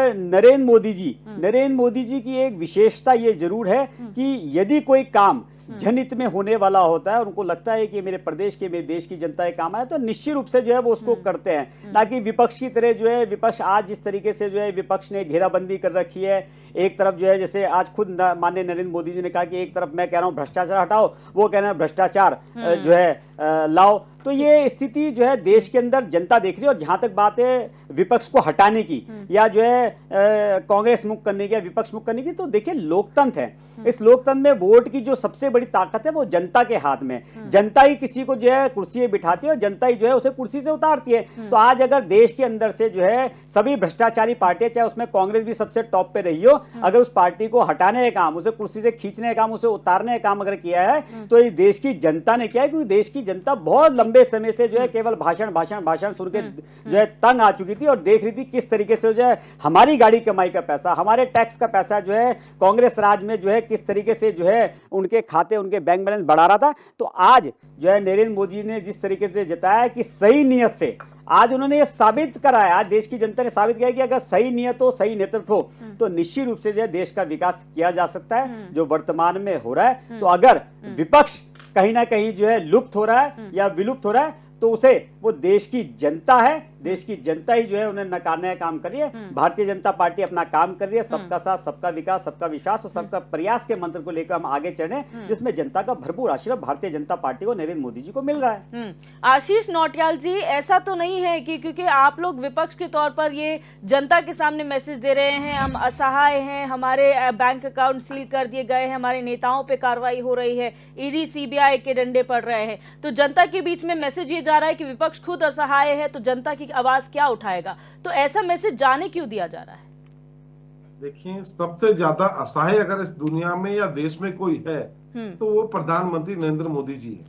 नरेंद्र मोदी जी की एक विशेषता ये जरूर है कि यदि कोई काम जनहित में होने वाला होता है और उनको लगता है कि मेरे प्रदेश के, मेरे देश की जनता के काम आए, तो निश्चित रूप से जो है वो उसको करते हैं, ना कि विपक्ष की तरह जो है विपक्ष आज जिस तरीके से जो है विपक्ष ने घेराबंदी कर रखी है। एक तरफ जो है जैसे आज खुद माननीय नरेंद्र मोदी जी ने कहा कि एक तरफ मैं कह रहा हूं भ्रष्टाचार हटाओ, वो कह रहे हैं भ्रष्टाचार जो है लाओ। तो ये स्थिति जो है देश के अंदर जनता देख रही है। और जहां तक बात है विपक्ष को हटाने की या जो है कांग्रेस मुक्त करने की या विपक्ष मुक्त करने की, तो देखिए लोकतंत्र है, इस लोकतंत्र में वोट की जो सबसे बड़ी ताकत है वो जनता के हाथ में, जनता ही किसी को जो है कुर्सी पे बिठाती है और जनता ही जो है उसे कुर्सी से उतारती है। तो आज अगर देश के अंदर से जो है सभी भ्रष्टाचारी पार्टियां, चाहे उसमें कांग्रेस भी सबसे टॉप पे रही हो, अगर उस पार्टी को हटाने का काम, उसे कुर्सी से खींचने का काम, उसे उतारने का काम अगर किया है तो इस देश की जनता ने किया है। क्योंकि देश की जनता बहुत लंबे समय से जो है केवल भाषण सुन के जो है तंग आ चुकी थी और देख रही थी किस तरीके से जो है हमारी गाड़ी कमाई का पैसा, हमारे टैक्स का पैसा जो है कांग्रेस राज में जो है किस तरीके से जो है उनके खाते, उनके बैंक बैलेंस बढ़ा रहा था। तो आज जो है नरेंद्र मोदी ने जिस तरीके से जताया कि सही नियत से, आज उन्होंने ये साबित कराया, आज देश की जनता ने साबित किया कि अगर सही नियत हो, सही नेतृत्व हो तो निश्चित रूप से जो है देश का विकास किया जा सकता है, जो वर्तमान में हो रहा है। तो अगर विपक्ष कहीं ना कहीं जो है लुप्त हो रहा है या विलुप्त हो रहा है तो उसे वो देश की जनता है, देश की जनता ही जो है उन्हें नकारने का काम कर रही है। भारतीय जनता पार्टी अपना काम कर रही है, सबका साथ, सबका विकास, सबका विश्वास और सबका प्रयास के मंत्र को लेकर हम आगे चढ़े, जिसमें जनता का भरपूर आशीर्वाद भारतीय जनता पार्टी को, नरेंद्र मोदी जी को मिल रहा है। आशीष नौटियाल जी, ऐसा तो नहीं है कि क्योंकि आप लोग विपक्ष के तौर पर ये जनता के सामने मैसेज दे रहे हैं, हम असहाय हैं, हमारे बैंक अकाउंट सील कर दिए गए हैं, हमारे नेताओं पे कार्रवाई हो रही है, ईडी सीबीआई के डंडे पड़ रहे हैं, तो जनता के बीच में मैसेज ये जा रहा है कि विपक्ष खुद असहाय है तो जनता की आवाज क्या उठाएगा, तो ऐसा मैसेज जाने क्यों दिया जा रहा है? देखिए, सबसे ज्यादा असहाय अगर इस दुनिया में या देश में कोई है तो वो प्रधानमंत्री नरेंद्र मोदी जी है,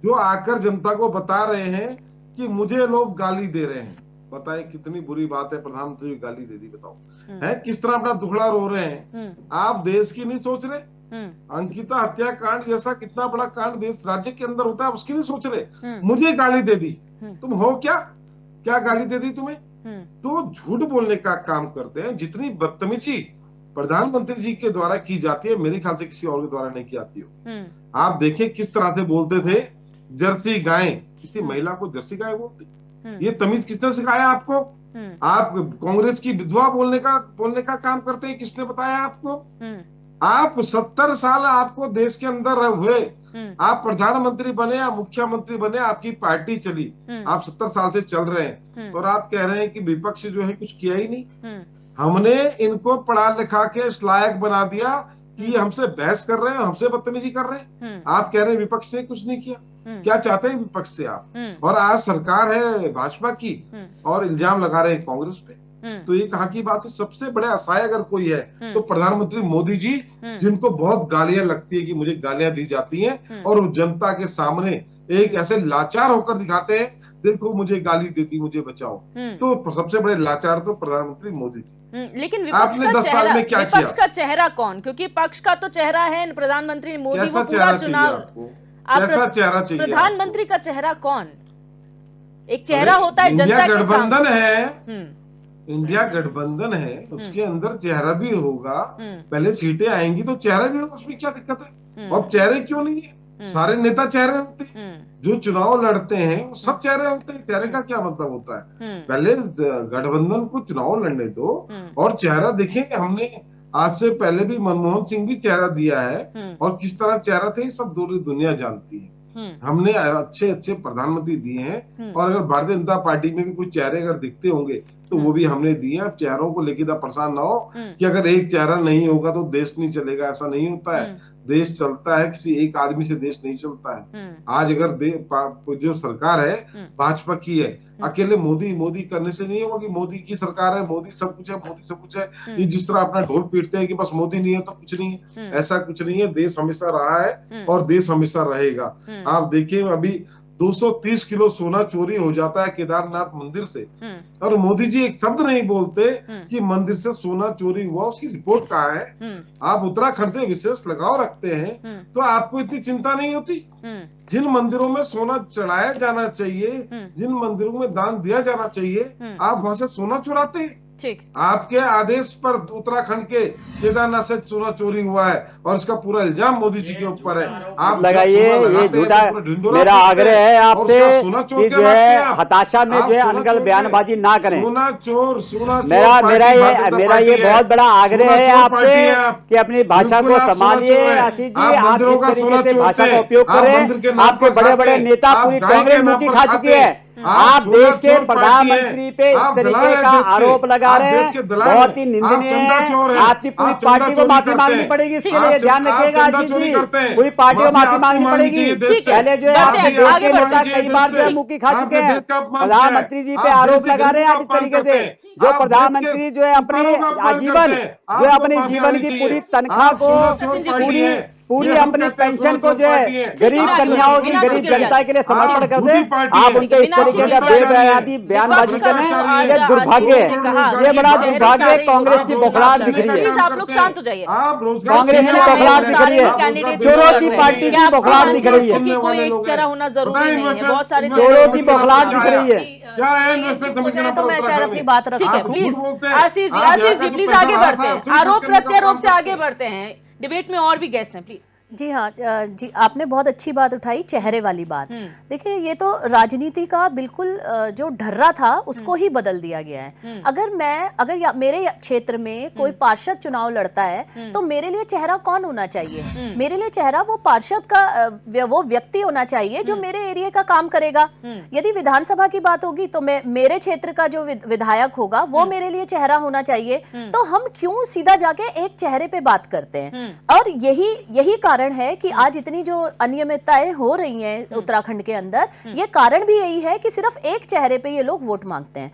जो आकर जनता को बता रहे हैं कि मुझे लोग गाली दे रहे हैं। बताएं कितनी बुरी बात है, प्रधानमंत्री गाली दे दी, बताओ है किस तरह अपना दुखड़ा रो रहे हैं। आप देश की नहीं सोच रहे? अंकिता हत्याकांड जैसा कितना बड़ा कांड देश राज्य के अंदर होता है, उसकी नहीं सोच रहे। मुझे गाली दे दी, तुम हो क्या? क्या गाली दे दी तुम्हें? तो झूठ बोलने का काम करते हैं। जितनी बदतमीजी प्रधानमंत्री जी के द्वारा की जाती है, मेरे ख्याल से किसी और के द्वारा नहीं की जाती हो। आप देखिए किस तरह से बोलते थे, जर्सी गाय, किसी महिला को जर्सी गाय बोलते। ये तमीज किसने सिखाया आपको? आप कांग्रेस की विधवा बोलने का काम करते हैं, किसने बताया आपको? आप 70 साल आपको देश के अंदर हुए, आप प्रधानमंत्री बने या मुख्यमंत्री बने, आपकी पार्टी चली, आप 70 साल से चल रहे हैं और आप कह रहे हैं कि विपक्ष जो है कुछ किया ही नहीं। हमने इनको पढ़ा लिखा के इस लायक बना दिया कि ये हमसे बहस कर रहे हैं और हमसे बदतमीजी कर रहे हैं। आप कह रहे हैं विपक्ष से कुछ नहीं किया। क्या चाहते हैं विपक्ष से आप? और आज सरकार है भाजपा की और इल्जाम लगा रहे हैं कांग्रेस पे। तो ये कहाँ की बात है? सबसे बड़े असहाय अगर कोई है तो प्रधानमंत्री मोदी जी, जिनको बहुत गालियां लगती है कि मुझे गालियां दी जाती हैं, और वो जनता के सामने एक ऐसे लाचार होकर दिखाते हैं, देखो मुझे गाली देती, मुझे बचाओ। तो सबसे बड़े लाचार तो प्रधानमंत्री मोदी जी। लेकिन आपने 10 साल में क्या किया? विपक्ष का चेहरा कौन? क्योंकि पक्ष का तो चेहरा है प्रधानमंत्री मोदी, कैसा वो पूरा चेहरा चाहिए चुनाव। आपको? कैसा चेहरा चाहिए? प्रधानमंत्री का चेहरा कौन? एक चेहरा होता है इंडिया जनता के गठबंधन सामने। है, इंडिया गठबंधन है, उसके अंदर चेहरा भी होगा। पहले सीटें आएंगी तो चेहरा भी होगा, उसमें क्या दिक्कत है? और चेहरे क्यों नहीं है? सारे नेता चेहरे होते हैं, जो चुनाव लड़ते हैं वो सब चेहरे होते हैं। चेहरे का क्या मतलब होता है? पहले गठबंधन को चुनाव लड़ने दो और चेहरा देखेंगे। हमने आज से पहले भी मनमोहन सिंह भी चेहरा दिया है, और किस तरह चेहरा थे सब पूरी दुनिया जानती है। हमने अच्छे अच्छे प्रधानमंत्री दिए हैं, और अगर भारतीय जनता पार्टी में भी कुछ चेहरे अगर दिखते होंगे तो वो भी हमने दिए हैं। चेहरों को लेकर इतना परेशान ना हो कि अगर एक चेहरा नहीं होगा तो देश नहीं चलेगा, ऐसा नहीं होता है। देश चलता है, किसी एक आदमी से देश नहीं चलता है। आज अगर जो सरकार है भाजपा की है, अकेले मोदी मोदी करने से नहीं होगा कि मोदी की सरकार है, मोदी सब कुछ है, मोदी सब कुछ है। ये जिस तरह अपना ढोल पीटते हैं कि बस मोदी नहीं है तो कुछ नहीं है, ऐसा कुछ नहीं है। देश हमेशा रहा है और देश हमेशा रहेगा। आप देखिए अभी 230 किलो सोना चोरी हो जाता है केदारनाथ मंदिर से, और मोदी जी एक शब्द नहीं बोलते कि मंदिर से सोना चोरी हुआ, उसकी रिपोर्ट कहाँ है? आप उत्तराखंड से विशेष लगाव रखते हैं तो आपको इतनी चिंता नहीं होती? जिन मंदिरों में सोना चढ़ाया जाना चाहिए, जिन मंदिरों में दान दिया जाना चाहिए, आप वहां से सोना चुराते हैं। आपके आदेश पर उत्तराखंड के केदारनाथ से सोना चोरी हुआ है, और इसका पूरा इल्जाम मोदी जी के ऊपर है। आप लगाइए, ये झूठा। मेरा आग्रह है आपसे कि जो है हताशा में जो है अनगल बयानबाजी ना करें। सोना चोर, मेरा ये बहुत बड़ा आग्रह है आपसे कि अपनी भाषा को संभालिए। आशीष जी, आप जिस तरीके से भाषा का उपयोग करें, आपके बड़े बड़े नेता पूरी कांग्रेस मुक्ति खा चुकी है। आप देश के प्रधानमंत्री पे इस तरीके का आरोप लगा रहे हैं, बहुत ही निंदनीय है। आपकी पूरी पार्टी को माफी मांगनी पड़ेगी इसके लिए, ध्यान रखिएगा आशीष जी। पूरी पार्टी को माफी मांगनी पड़ेगी। पहले जो है आपके देश के नेता कई बार जो है मुक्ति खा चुके हैं, प्रधानमंत्री जी पे आरोप लगा रहे हैं आप इस तरीके से। जो प्रधानमंत्री जो है अपनी आजीवन जो है अपने जीवन की पूरी तनख्वाह को पूरी अपनी पेंशन को जो है गरीब कन्याओं की, गरीब जनता के लिए समर्पण कर दे, आप उनके इस तरीके का बेबुनियादी बयानबाजी करें, ये दुर्भाग्य है। ये बड़ा दुर्भाग्य है। कांग्रेस की बौखलाहट दिख रही है, आप लोग शांत हो जाइए। कांग्रेस की बौखलाहट दिख रही है, चोरों की पार्टी की बौखलाहट दिख रही है। कोई एक चेहरा होना जरूरी नहीं है, बहुत सारे चोरों की बौखलाहट दिख रही है। तो मैं शायद अपनी बात रख सकूं। प्लीज आशीष जी प्लीज आगे बढ़ते हैं, आरोप प्रत्यारोप से आगे बढ़ते हैं। डिबेट में और भी गेस्ट हैं, प्लीज। जी हाँ जी, आपने बहुत अच्छी बात उठाई, चेहरे वाली बात। देखिए, ये तो राजनीति का बिल्कुल जो ढर्रा था उसको ही बदल दिया गया है। अगर मेरे क्षेत्र में कोई पार्षद चुनाव लड़ता है तो मेरे लिए चेहरा कौन होना चाहिए? मेरे लिए चेहरा वो पार्षद का वो व्यक्ति होना चाहिए जो मेरे एरिया का काम करेगा। यदि विधानसभा की बात होगी तो मेरे क्षेत्र का जो विधायक होगा वो मेरे लिए चेहरा होना चाहिए। तो हम क्यों सीधा जाके एक चेहरे पे बात करते हैं? और यही कारण है कि आज इतनी जो अनियमितताएं हो रही हैं उत्तराखंड के अंदर, ये कारण भी यही है कि सिर्फ एक चेहरे पे ये लोग वोट मांगते हैं।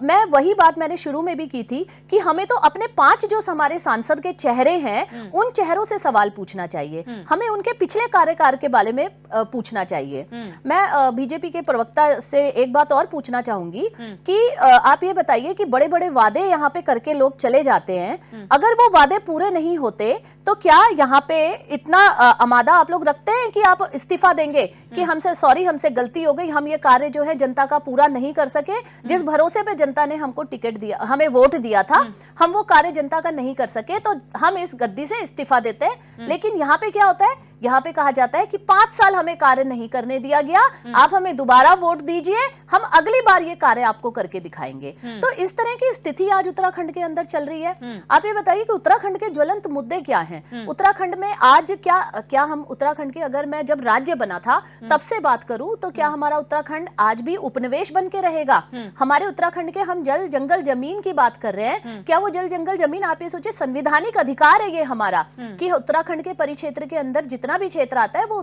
मैं वही बात मैंने शुरू में भी की थी कि हमें तो अपने 5 जो हमारे सांसद के चेहरे हैं उन चेहरों से सवाल पूछना चाहिए, हमें उनके पिछले कार्यकाल के बारे में पूछना चाहिए। मैं बीजेपी के प्रवक्ता से एक बात और पूछना चाहूंगी कि आप ये बताइए कि बड़े बड़े वादे यहाँ पे करके लोग चले जाते हैं, अगर वो वादे पूरे नहीं होते तो क्या यहाँ पे इतना अमादा आप लोग रखते हैं कि आप इस्तीफा देंगे कि हमसे गलती हो गई, हम ये कार्य जो है जनता का पूरा नहीं कर सके, जिस भरोसे पे जनता ने हमको टिकट दिया, हमें वोट दिया था, हम वो कार्य जनता का नहीं कर सके तो हम इस गद्दी से इस्तीफा देते हैं। लेकिन यहाँ पे क्या होता है? यहाँ पे कहा जाता है कि 5 साल हमें कार्य नहीं करने दिया गया, आप हमें दोबारा वोट दीजिए, हम अगली बार ये कार्य आपको करके दिखाएंगे। तो इस तरह की स्थिति आज उत्तराखंड के अंदर चल रही है। आप ये बताइए कि उत्तराखंड के ज्वलंत मुद्दे क्या हैं? उत्तराखंड में आज क्या हम उत्तराखंड के, अगर मैं जब राज्य बना था तब से बात करूं तो क्या हमारा उत्तराखंड आज भी उपनिवेश बन के रहेगा? हमारे उत्तराखंड के हम जल जंगल जमीन की बात कर रहे हैं, क्या वो जल जंगल जमीन, आप ये सोचिए, संवैधानिक अधिकार है ये हमारा कि उत्तराखंड के परिक्षेत्र के अंदर जितना जितना भी क्षेत्र आता है वो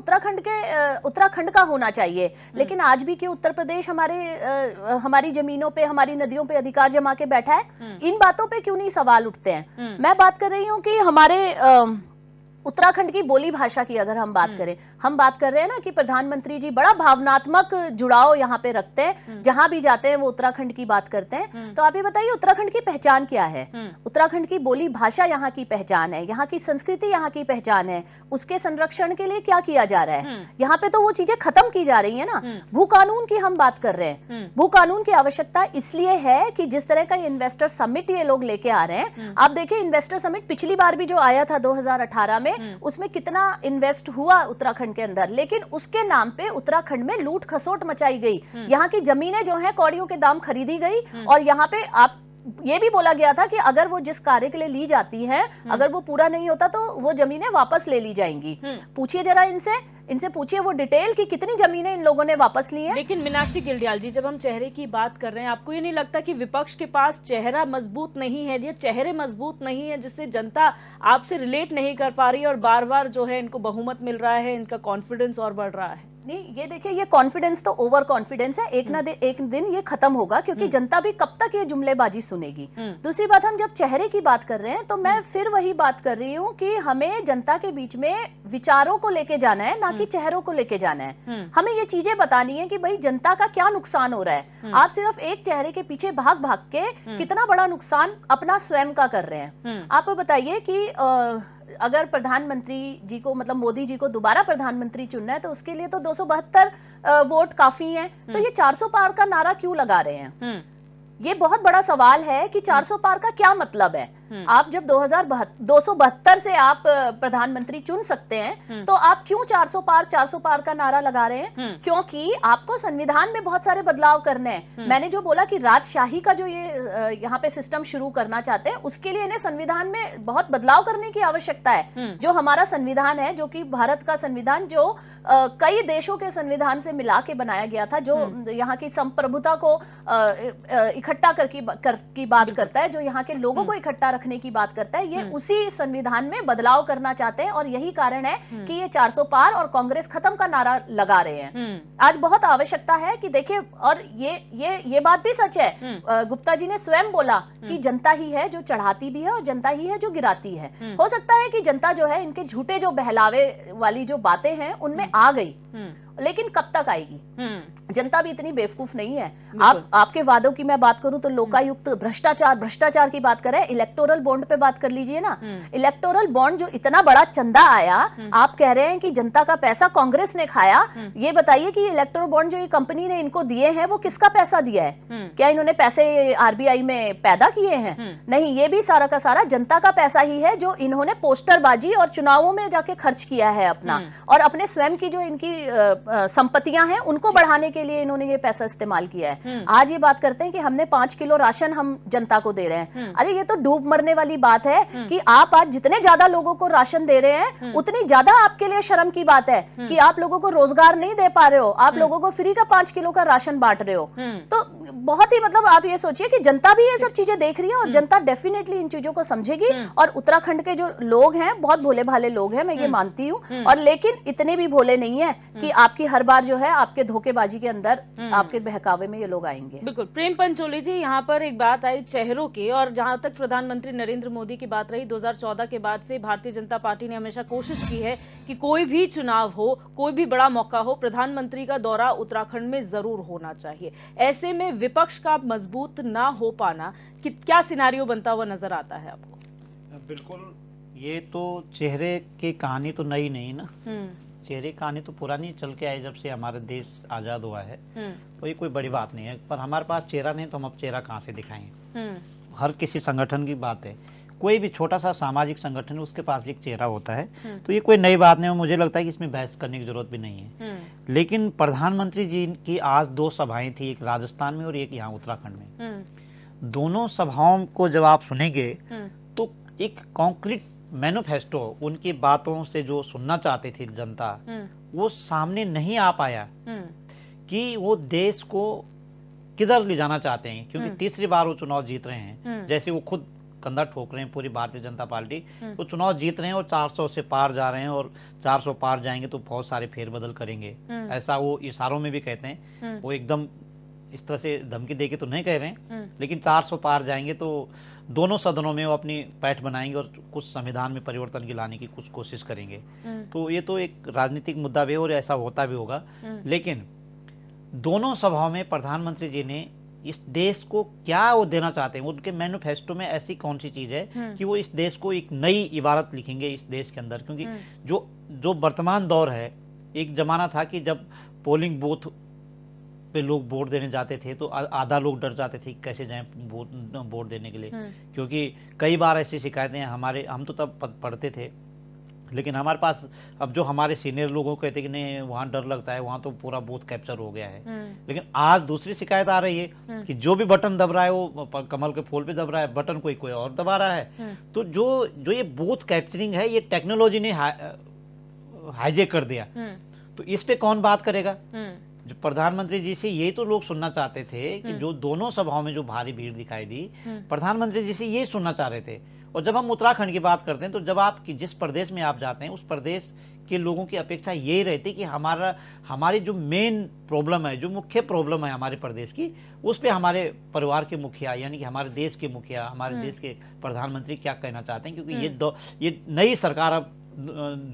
उत्तराखंड का होना चाहिए। लेकिन आज भी क्यों उत्तर प्रदेश हमारी जमीनों पे, हमारी नदियों पे अधिकार जमा के बैठा है? इन बातों पे क्यों नहीं सवाल उठते हैं? मैं बात कर रही हूँ कि हमारे उत्तराखंड की बोली भाषा की अगर हम बात करें, हम बात कर रहे हैं ना कि प्रधानमंत्री जी बड़ा भावनात्मक जुड़ाव यहाँ पे रखते हैं, जहां भी जाते हैं वो उत्तराखंड की बात करते हैं। तो आप ये बताइए उत्तराखंड की पहचान क्या है? उत्तराखंड की बोली भाषा यहाँ की पहचान है, यहाँ की संस्कृति यहाँ की पहचान है। उसके संरक्षण के लिए क्या किया जा रहा है? यहाँ पे तो वो चीजें खत्म की जा रही है ना। भू कानून की हम बात कर रहे हैं, भू कानून की आवश्यकता इसलिए है कि जिस तरह का इन्वेस्टर समिट ये लोग लेके आ रहे हैं, आप देखिए इन्वेस्टर समिट पिछली बार भी जो आया था 2018 में, उसमें कितना इन्वेस्ट हुआ उत्तराखंड के अंदर, लेकिन उसके नाम पे उत्तराखंड में लूट खसोट मचाई गई। यहाँ की जमीनें जो हैं कौड़ियों के दाम खरीदी गई, और यहाँ पे आप ये भी बोला गया था कि अगर वो जिस कार्य के लिए ली जाती है, अगर वो पूरा नहीं होता तो वो जमीनें वापस ले ली जाएंगी। पूछिए जरा इनसे पूछिए वो डिटेल कि कितनी जमीनें इन लोगों ने वापस ली हैं। लेकिन मीनाक्षी गिल्डियाल जी, जब हम चेहरे की बात कर रहे हैं, आपको ये नहीं लगता कि विपक्ष के पास चेहरा मजबूत नहीं है, ये चेहरे मजबूत नहीं है, जिससे जनता आपसे रिलेट नहीं कर पा रही है और बार बार जो है इनको बहुमत मिल रहा है, इनका कॉन्फिडेंस और बढ़ रहा है? नहीं, ये देखिए, ये कॉन्फिडेंस तो ओवर कॉन्फिडेंस है। एक दिन ये खत्म होगा, क्योंकि जनता भी कब तक ये जुमलेबाजी सुनेगी। दूसरी बात, हम जब चेहरे की बात कर रहे हैं तो मैं फिर वही बात कर रही हूँ कि हमें जनता के बीच में विचारों को लेके जाना है, ना कि चेहरों को लेके जाना है। हमें ये चीजें बतानी है कि भाई जनता का क्या नुकसान हो रहा है। आप सिर्फ एक चेहरे के पीछे भाग भाग के कितना बड़ा नुकसान अपना स्वयं का कर रहे हैं। आप बताइए कि अगर प्रधानमंत्री जी को, मतलब मोदी जी को दोबारा प्रधानमंत्री चुनना है तो उसके लिए तो 272 वोट काफी हैं। तो ये 400 पार का नारा क्यों लगा रहे हैं? ये बहुत बड़ा सवाल है कि 400 पार का क्या मतलब है। आप जब 272 से आप प्रधानमंत्री चुन सकते हैं, तो आप क्यों 400 पार का नारा लगा रहे हैं? क्योंकि आपको संविधान में बहुत सारे बदलाव करने हैं। मैंने जो बोला कि राजशाही का जो ये यहाँ पे सिस्टम शुरू करना चाहते हैं, उसके लिए इन्हें संविधान में बहुत बदलाव करने की आवश्यकता है। जो हमारा संविधान है, जो कि भारत का संविधान, जो कई देशों के संविधान से मिला के बनाया गया था, जो यहाँ की संप्रभुता को इकट्ठा की बात करता है, जो यहाँ के लोगों को इकट्ठा रखने की बात करता है, ये उसी संविधान में बदलाव करना चाहते हैं। और यही कारण है कि ये 400 पार और कांग्रेस खत्म का नारा लगा रहे हैं। आज बहुत आवश्यकता है कि देखिए, और ये बात भी सच है, गुप्ता जी ने स्वयं बोला कि जनता ही है जो चढ़ाती भी है और जनता ही है जो गिराती है। हो सकता है कि जनता जो है इनके झूठे जो बहलावे वाली जो बातें हैं उनमें आ गई, लेकिन कब तक आएगी? जनता भी इतनी बेवकूफ नहीं है। आपके वादों की मैं बात करूं तो लोकायुक्त, भ्रष्टाचार की बात करें, इलेक्टोरल बॉन्ड पे बात कर लीजिए ना। इलेक्टोरल बॉन्ड जो इतना बड़ा चंदा आया, आप कह रहे हैं कि जनता का पैसा कांग्रेस ने खाया। ये बताइए कि इलेक्टोरल बॉन्ड जो ये कंपनी ने इनको दिए हैं, वो किसका पैसा दिया है? क्या इन्होंने पैसे आरबीआई में पैदा किए हैं? नहीं, ये भी सारा का सारा जनता का पैसा ही है, जो इन्होंने पोस्टरबाजी और चुनावों में जाके खर्च किया है अपना, और अपने स्वयं की जो इनकी संपत्तियां हैं उनको बढ़ाने के लिए इन्होंने ये पैसा इस्तेमाल किया है। आज ये बात करते हैं कि हमने 5 किलो राशन हम जनता को दे रहे हैं। अरे ये तो डूब मरने वाली बात है कि आप आज जितने ज्यादा लोगों को राशन दे रहे हैं, उतनी ज्यादा आपके लिए शर्म की बात है कि आप लोगों को रोजगार नहीं दे पा रहे हो, आप लोगों को फ्री का 5 किलो का राशन बांट रहे हो। तो बहुत ही, मतलब आप ये सोचिए कि जनता भी ये सब चीजें देख रही है, और जनता डेफिनेटली इन चीजों को समझेगी। और उत्तराखंड के जो लोग हैं बहुत भोले भाले लोग हैं, मैं ये मानती हूँ, और लेकिन इतने भी भोले नहीं है कि आपकी हर बार जो है आपके धोखेबाजी के अंदर, आपके बहकावे में ये लोग आएंगे। बिल्कुल। प्रेम पंचोली जी, यहाँ पर एक बात आई चेहरों की, और जहां तक प्रधानमंत्री नरेंद्र मोदी की बात रही, 2014 के बाद से भारतीय जनता पार्टी ने हमेशा कोशिश की है कि कोई भी चुनाव हो, कोई भी बड़ा मौका हो, प्रधानमंत्री का दौरा उत्तराखंड में जरूर होना चाहिए। ऐसे में विपक्ष का मजबूत ना हो पाना, क्या सिनारियो बनता हुआ नजर आता है आपको? बिल्कुल, ये तो चेहरे की कहानी तो नई नहीं ना, चेहरे कहानी तो पुरानी चल के आई, जब से हमारा देश आजाद हुआ है। तो ये कोई बड़ी बात नहीं है, पर हमारे पास चेहरा नहीं तो हम अब चेहरा कहाँ से दिखाएंगे? हर किसी संगठन की बात है, कोई भी छोटा सा सामाजिक संगठन है, उसके पास भी एक चेहरा होता है। तो ये कोई नई बात नहीं है, मुझे लगता है कि इसमें बहस करने की जरूरत भी नहीं है। लेकिन प्रधानमंत्री जी की आज 2 सभाएं थी, एक राजस्थान में और एक यहाँ उत्तराखंड में। दोनों सभाओं को जब आप सुनेंगे तो एक कॉन्क्रीट मैनिफेस्टो, उनकी बातों से जो सुनना चाहती थी जनता, वो सामने नहीं आ पाया कि वो देश को किधर ले जाना चाहते हैं। क्योंकि तीसरी बार वो चुनाव जीत रहे हैं, जैसे वो खुद कंधा ठोक रहे हैं पूरी भारतीय जनता पार्टी। वो चुनाव जीत रहे हैं और 400 से पार जा रहे हैं और 400 पार जाएंगे तो बहुत सारे फेरबदल करेंगे, ऐसा वो इशारों में भी कहते हैं। वो एकदम इस तरह से धमकी देके तो नहीं कह रहे हैं, लेकिन 400 पार जाएंगे तो दोनों सदनों में वो अपनी पैठ बनाएंगे और कुछ संविधान में परिवर्तन की लाने की कुछ कोशिश करेंगे। तो ये तो एक राजनीतिक मुद्दा भी है और ऐसा होता भी होगा। लेकिन दोनों सभाओं में प्रधानमंत्री जी ने इस देश को क्या वो देना चाहते हैं, उनके मैनिफेस्टो में ऐसी कौन सी चीज है कि वो इस देश को एक नई इबारत लिखेंगे इस देश के अंदर। क्योंकि जो वर्तमान दौर है, एक जमाना था कि जब पोलिंग बूथ पे लोग वोट देने जाते थे तो आधा लोग डर जाते थे कैसे जाएं वोट देने के लिए, क्योंकि कई बार ऐसी शिकायतें हम तो तब पढ़ते थे, लेकिन हमारे पास अब जो हमारे सीनियर लोगों को कहते कि नहीं वहाँ डर लगता है, वहाँ तो पूरा बूथ कैप्चर हो गया है। लेकिन आज दूसरी शिकायत आ रही है कि जो भी बटन दब रहा है वो कमल के फूल पे दब रहा है, बटन कोई और दबा रहा है। तो जो ये बूथ कैप्चरिंग है ये टेक्नोलॉजी ने हाईजेक कर दिया। तो इस पे कौन बात करेगा? जो प्रधानमंत्री जी से यही तो लोग सुनना चाहते थे कि जो दोनों सभाओं में जो भारी भीड़ दिखाई दी, प्रधानमंत्री जी से यही सुनना चाह रहे थे। और जब हम उत्तराखंड की बात करते हैं तो जब आप जिस प्रदेश में आप जाते हैं उस प्रदेश के लोगों की अपेक्षा यही रहती कि हमारी जो मेन प्रॉब्लम है, जो मुख्य प्रॉब्लम है हमारे प्रदेश की, उस पे हमारे परिवार के मुखिया यानी कि हमारे देश के मुखिया, हमारे देश के प्रधानमंत्री क्या कहना चाहते हैं। क्योंकि ये नई सरकार अब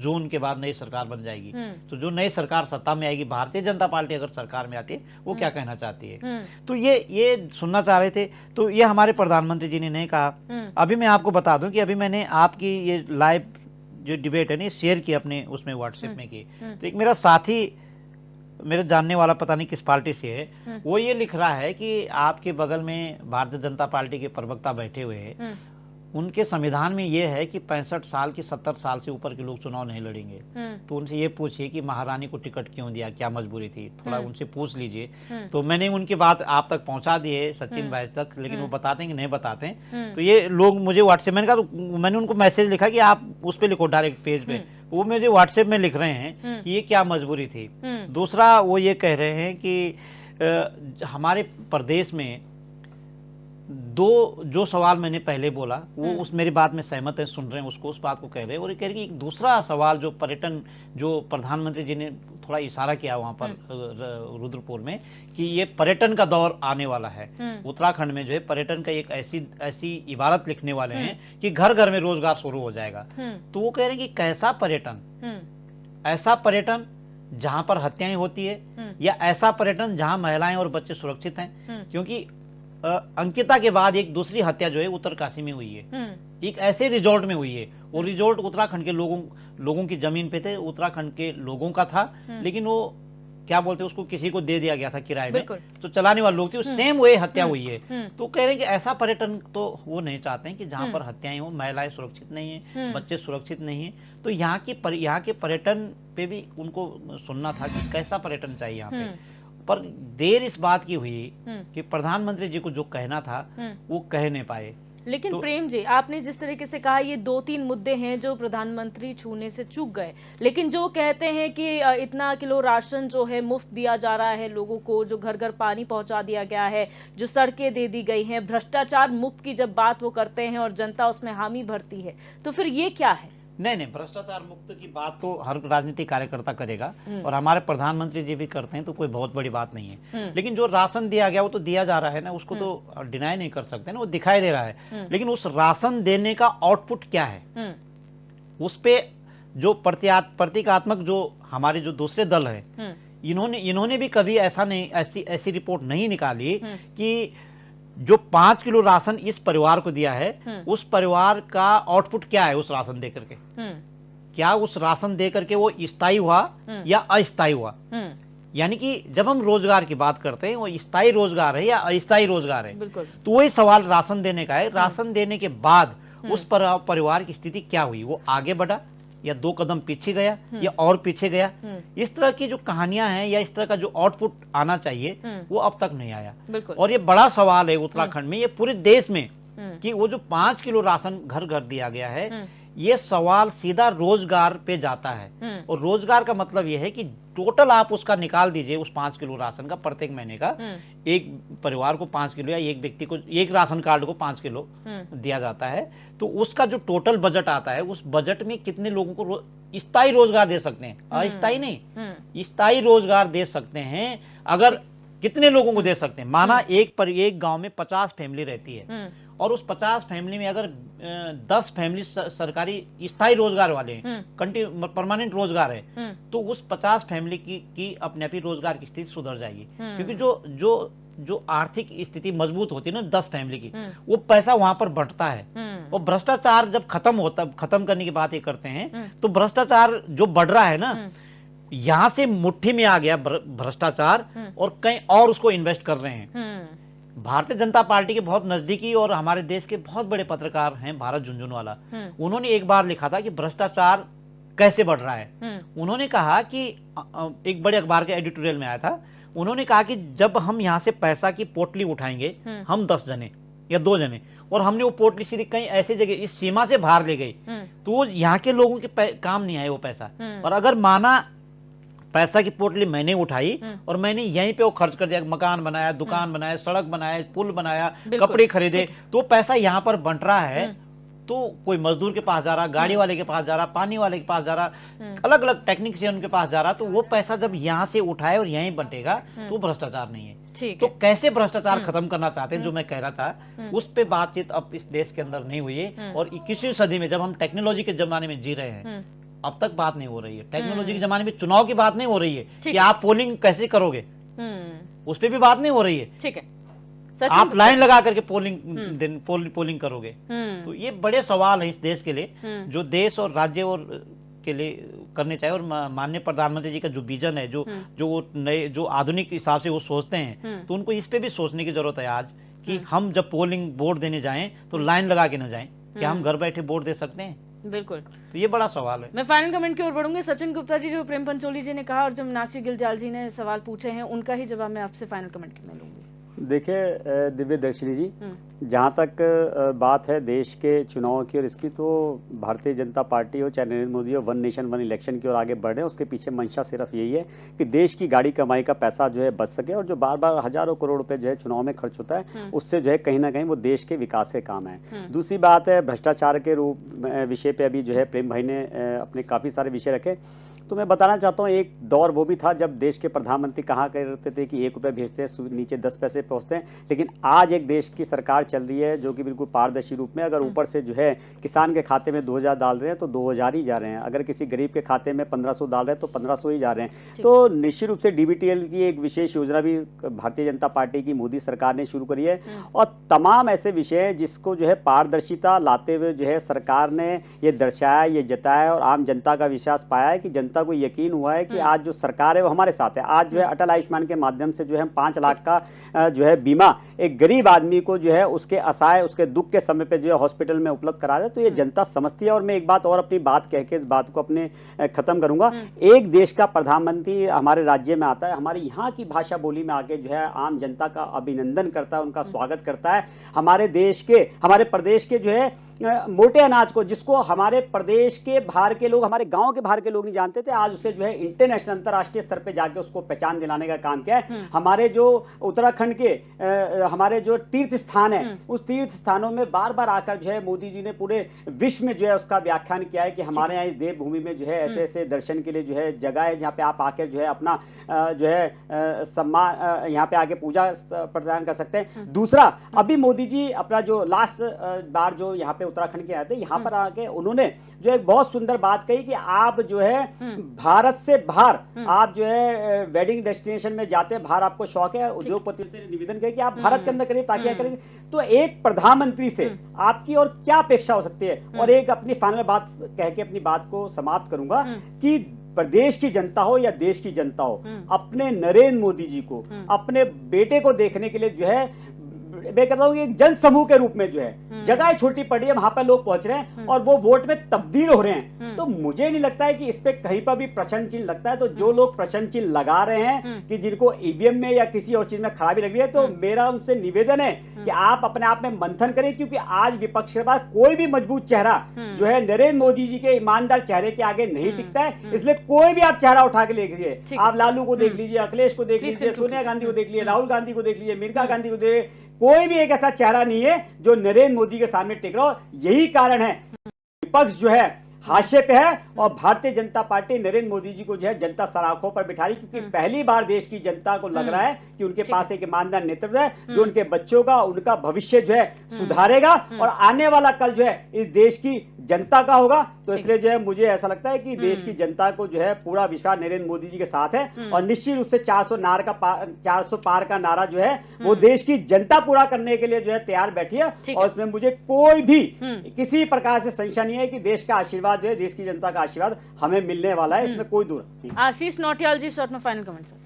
जून के बाद नई सरकार बन जाएगी, तो जो नई सरकार सत्ता में आएगी, भारतीय जनता पार्टी अगर सरकार में आती है, वो क्या कहना चाहती है, तो ये सुनना चाह रहे थे। तो ये हमारे प्रधानमंत्री जी ने नहीं कहा। अभी मैं आपको बता दूं कि अभी मैंने आपकी ये लाइव जो डिबेट है ना शेयर की अपने उसमें व्हाट्सएप में की, तो एक मेरा साथी, मेरे जानने वाला पता नहीं किस पार्टी से है, वो ये लिख रहा है कि आपके बगल में भारतीय जनता पार्टी के प्रवक्ता बैठे हुए हैं, उनके संविधान में ये है कि 65 साल की 70 साल से ऊपर के लोग चुनाव नहीं लड़ेंगे। तो उनसे ये पूछिए कि महारानी को टिकट क्यों दिया, क्या मजबूरी थी, थोड़ा उनसे पूछ लीजिए। तो मैंने उनकी बात आप तक पहुंचा दी है, सचिन भाई तक, लेकिन वो बताते हैं कि नहीं बताते हैं। तो ये लोग मुझे व्हाट्सएप में तो मैंने उनको मैसेज लिखा कि आप उस पर लिखो डायरेक्ट पेज पे, वो मुझे व्हाट्सएप में लिख रहे हैं कि ये क्या मजबूरी थी। दूसरा वो ये कह रहे हैं कि हमारे प्रदेश में जो सवाल मैंने पहले बोला वो उस मेरी बात में सहमत है, सुन रहे हैं उसको, उस बात को कह रहे हैं। और ये कह रहे हैं कि एक दूसरा सवाल जो पर्यटन, जो प्रधानमंत्री जी ने थोड़ा इशारा किया वहां पर रुद्रपुर में कि ये पर्यटन का दौर आने वाला है उत्तराखंड में, जो है पर्यटन का एक ऐसी इबारत लिखने वाले हैं कि घर घर में रोजगार शुरू हो जाएगा। तो वो कह रहे हैं कि कैसा पर्यटन, ऐसा पर्यटन जहां पर हत्याएं होती है या ऐसा पर्यटन जहां महिलाएं और बच्चे सुरक्षित हैं। क्योंकि अंकिता के बाद एक दूसरी हत्या जो है उत्तरकाशी में हुई है, एक ऐसे रिजॉर्ट में हुई है। वो रिजॉर्ट उत्तराखंड के लोगों की जमीन पे थे, उत्तराखंड के लोगों का था, लेकिन वो क्या बोलते उसको किसी को दे दिया गया था किराए में, तो चलाने वाले लोग थे, सेम वही हत्या हुई है। तो कह रहे हैं कि ऐसा पर्यटन तो वो नहीं चाहते हैं कि जहाँ पर हत्याएं हो, महिलाएं सुरक्षित नहीं है, बच्चे सुरक्षित नहीं है। तो यहाँ के पर्यटन पे भी उनको सुनना था कि कैसा पर्यटन चाहिए यहाँ पे। पर देर इस बात की हुई कि प्रधानमंत्री जी को जो कहना था वो कह नहीं पाए। लेकिन तो प्रेम जी, आपने जिस तरीके से कहा ये 2-3 मुद्दे हैं जो प्रधानमंत्री छूने से चूक गए, लेकिन जो कहते हैं कि इतना किलो राशन जो है मुफ्त दिया जा रहा है लोगों को, जो घर घर पानी पहुंचा दिया गया है, जो सड़कें दे दी गई हैं, भ्रष्टाचार मुक्त की जब बात वो करते हैं और जनता उसमें हामी भरती है, तो फिर ये क्या है? नहीं, भ्रष्टाचार मुक्त की बात तो हर राजनीतिक कार्यकर्ता करेगा और हमारे प्रधानमंत्री जी भी करते हैं, तो कोई बहुत बड़ी बात नहीं है। लेकिन जो राशन दिया गया वो तो दिया जा रहा है ना, उसको तो डिनाई नहीं कर सकते ना, वो दिखाई दे रहा है। लेकिन उस राशन देने का आउटपुट क्या है, उस पे जो प्रतीकात्मक जो हमारे जो दूसरे दल है, इन्होंने भी कभी ऐसी रिपोर्ट नहीं निकाली कि जो 5 किलो राशन इस परिवार को दिया है, उस परिवार का आउटपुट क्या है उस राशन दे करके। क्या उस राशन दे करके वो स्थायी हुआ या अस्थायी हुआ? यानी कि जब हम रोजगार की बात करते हैं वो स्थायी रोजगार है या अस्थायी रोजगार है, तो वही सवाल राशन देने का है। राशन देने के बाद उस परिवार की स्थिति क्या हुई, वो आगे बढ़ा या 2 कदम पीछे गया या और पीछे गया? इस तरह की जो कहानियां हैं या इस तरह का जो आउटपुट आना चाहिए वो अब तक नहीं आया। और ये बड़ा सवाल है उत्तराखंड में, ये पूरे देश में, कि वो जो 5 किलो राशन घर घर दिया गया है, ये सवाल सीधा रोजगार पे जाता है। और रोजगार का मतलब ये है कि टोटल आप उसका निकाल दीजिए, उस 5 किलो राशन का प्रत्येक महीने का, एक परिवार को 5 किलो या एक व्यक्ति को, एक राशन कार्ड को 5 किलो दिया जाता है, तो उसका जो टोटल बजट आता है, उस बजट में कितने लोगों को स्थायी रोजगार दे सकते हैं, अस्थायी नहीं, स्थायी रोजगार दे सकते हैं। अगर कितने लोगों को दे सकते हैं, माना एक गांव में 50 फैमिली रहती है और उस 50 फैमिली में अगर 10 फैमिली सरकारी स्थायी रोजगार वाले हैं, परमानेंट रोजगार है, तो उस 50 फैमिली की अपने आप ही रोजगार की स्थिति सुधर जाएगी। क्योंकि जो आर्थिक स्थिति मजबूत होती है ना 10 फैमिली की, वो पैसा वहां पर बंटता है। और भ्रष्टाचार जब खत्म करने की बात ये करते हैं, तो भ्रष्टाचार जो बढ़ रहा है ना, यहां से मुट्ठी में आ गया भ्रष्टाचार और कहीं और उसको इन्वेस्ट कर रहे हैं। भारतीय जनता पार्टी के बहुत नजदीकी और हमारे देश के बहुत बड़े पत्रकार हैं, भारत झुनझुनवाला, उन्होंने एक बार लिखा था कि भ्रष्टाचार कैसे बढ़ रहा है। उन्होंने कहा कि एक बड़े अखबार के एडिटोरियल में आया था, उन्होंने कहा कि जब हम यहाँ से पैसा की पोटली उठाएंगे, हम 10 जने या 2 जने, और हमने वो पोटली सीधी कहीं ऐसी जगह इस सीमा से बाहर ले गई, तो यहाँ के लोगों के काम नहीं आए वो पैसा। और अगर माना पैसा की पोटली मैंने उठाई और मैंने यहीं पे वो खर्च कर दिया, मकान बनाया, दुकान बनाया, सड़क बनाया, पुल बनाया, कपड़े खरीदे, तो पैसा यहाँ पर बंट रहा है, तो कोई मजदूर के पास जा रहा, गाड़ी वाले के पास जा रहा, पानी वाले के पास जा रहा, अलग अलग टेक्नीशियन के पास जा रहा, तो वो पैसा जब यहाँ से उठाए और यहीं बंटेगा तो भ्रष्टाचार नहीं है। तो कैसे भ्रष्टाचार खत्म करना चाहते हैं, जो मैं कह रहा था, उस पे बातचीत अब इस देश के अंदर नहीं हुई है। और 21वीं सदी में जब हम टेक्नोलॉजी के जमाने में जी रहे हैं, अब तक बात नहीं हो रही है। टेक्नोलॉजी के जमाने में चुनाव की बात नहीं हो रही है कि आप पोलिंग कैसे करोगे, उस पर भी बात नहीं हो रही है। ठीक है, आप लाइन लगा करके पोलिंग करोगे। तो ये बड़े सवाल है इस देश के लिए, जो देश और राज्य और के लिए करने चाहिए। और माननीय प्रधानमंत्री जी का जो विजन है, जो नए जो आधुनिक हिसाब से वो सोचते हैं, तो उनको इस पे भी सोचने की जरूरत है आज कि हम जब पोलिंग वोट देने जाएं तो लाइन लगा के न जाएं। क्या हम घर बैठे वोट दे सकते हैं? बिल्कुल। तो ये बड़ा सवाल है। मैं फाइनल कमेंट की ओर बढ़ूंगी। सचिन गुप्ता जी, जो प्रेम पंचोली जी ने कहा और जो मीनाक्षी गिलजाल जी ने सवाल पूछे हैं, उनका ही जवाब मैं आपसे फाइनल कमेंट में लूंगी। देखिए दिव्यदर्शिनी जी, जहाँ तक बात है देश के चुनाव की और इसकी, तो भारतीय जनता पार्टी हो चाहे नरेंद्र मोदी हो, वन नेशन वन इलेक्शन की ओर आगे बढ़ रहे हैं। उसके पीछे मंशा सिर्फ यही है कि देश की गाड़ी कमाई का पैसा जो है बच सके, और जो बार बार हजारों करोड़ रुपए जो है चुनाव में खर्च होता है, उससे जो है कहीं ना कहीं वो देश के विकास के काम है। दूसरी बात है भ्रष्टाचार के विषय पे अभी जो है प्रेम भाई ने अपने काफ़ी सारे विषय रखे। तो मैं बताना चाहता हूँ, एक दौर वो भी था जब देश के प्रधानमंत्री कहा करते थे कि 1 रुपये भेजते हैं, नीचे 10 पैसे पहुँचते हैं। लेकिन आज एक देश की सरकार चल रही है जो कि बिल्कुल पारदर्शी रूप में, अगर ऊपर से जो है किसान के खाते में 2000 डाल रहे हैं तो 2000 ही जा रहे हैं, अगर किसी गरीब के खाते में 1500 डाल रहे हैं तो 1500 ही जा रहे हैं। तो निश्चित रूप से DBTL की एक विशेष योजना भी भारतीय जनता पार्टी की मोदी सरकार ने शुरू करी है, और तमाम ऐसे विषय हैं जिसको जो है पारदर्शिता लाते हुए जो है सरकार ने ये दर्शाया, ये जताया, और आम जनता का विश्वास पाया है कि जनता को यकीन हुआ है कि आज जो सरकार है वो हमारे साथ है। आज जो है अटल आयुष्मान के माध्यम से जो है हम 5 लाख का जो है बीमा एक गरीब आदमी को जो है उसके असहाय, उसके दुख के समय पे जो है हॉस्पिटल में उपलब्ध करा रहे हैं। तो ये जनता समझती है। और मैं एक बात और अपनी बात कह के इस बात को अपने खत्म करूंगा। एक देश का प्रधानमंत्री हमारे राज्य में आता है, हमारे यहाँ की भाषा बोली में आके जो है आम जनता का अभिनंदन करता है, उनका स्वागत करता है। हमारे देश के, हमारे प्रदेश के जो है मोटे अनाज को, जिसको हमारे प्रदेश के बाहर के लोग, हमारे गांव के बाहर के लोग नहीं जानते थे, आज उसे जो है इंटरनेशनल, अंतर्राष्ट्रीय स्तर पे जाके उसको पहचान दिलाने का काम किया है। हमारे जो उत्तराखंड के हमारे जो तीर्थ स्थान है, उस तीर्थ स्थानों में बार बार आकर जो है मोदी जी ने पूरे विश्व में जो है उसका व्याख्यान किया है कि हमारे यहाँ इस देवभूमि में जो है ऐसे ऐसे दर्शन के लिए जो है जगह है जहाँ पे आप आकर जो है अपना जो है सम्मान, यहाँ पे आके पूजा प्रदान कर सकते हैं। दूसरा, अभी मोदी जी अपना जो लास्ट बार जो यहाँ पे उत्तराखंड के आए थे, यहाँ पर आके उन्होंने जो एक बहुत सुंदर बात कही कि आप जो है भारत से बाहर, आप जो है वेडिंग डेस्टिनेशन में जाते हैं, बाहर आपको शौक है, उद्योगपतियों से निवेदन किया कि आप भारत के अंदर करिए ताकि करेंगे। तो एक प्रधानमंत्री से आपकी और क्या अपेक्षा हो सकती है? और एक अपनी फाइनल बात कह के अपनी बात को समाप्त करूंगा कि प्रदेश की जनता हो या देश की जनता हो, अपने नरेंद्र मोदी जी को, अपने बेटे को देखने के लिए जो है मैं कहता हूँ कि एक जन समूह के रूप में जो है जगह छोटी पड़ी है, वहां पर लोग पहुंच रहे हैं और वो वोट में तब्दील हो रहे हैं। तो मुझे नहीं लगता है कि इस पे कहीं पर भी प्रश्न चिन्ह लगता है। तो जो लोग प्रश्न चिन्ह लगा रहे हैं कि जिनको ईवीएम में या किसी और चीज में खराबी लग रही है, तो मेरा उनसे निवेदन है कि आप अपने आप में मंथन करें, क्योंकि आज विपक्ष के पास कोई भी मजबूत चेहरा जो है नरेंद्र मोदी जी के ईमानदार चेहरे के आगे नहीं टिकता है। इसलिए कोई भी आप चेहरा उठा के देख लीजिए, आप लालू को देख लीजिए, अखिलेश को देख लीजिए, सोनिया गांधी को देख लीजिए, राहुल गांधी को देख लीजिए, मेनका गांधी को देख, कोई भी एक ऐसा चेहरा नहीं है जो नरेंद्र मोदी के सामने टिक रहा हो। यही कारण है विपक्ष जो है हाशिए पे है और भारतीय जनता पार्टी नरेंद्र मोदी जी को जो है जनता सराखों पर बिठा रही, क्योंकि पहली बार देश की जनता को लग रहा है कि उनके पास एक ईमानदार नेतृत्व है जो उनके बच्चों का, उनका भविष्य जो है सुधारेगा और आने वाला कल जो है इस देश की जनता का होगा। तो इसलिए जो है मुझे ऐसा लगता है कि देश की जनता को जो है पूरा विश्वास नरेंद्र मोदी जी के साथ है और निश्चित रूप से 400 पार का नारा जो है वो देश की जनता पूरा करने के लिए जो है तैयार बैठी है। और इसमें मुझे कोई भी किसी प्रकार से संशय नहीं है कि देश का आशीर्वाद जो है, देश की जनता का आशीर्वाद हमें मिलने वाला है, इसमें कोई दूर। आशीष नौटियाल जी, शॉर्ट में फाइनल कमेंट सर।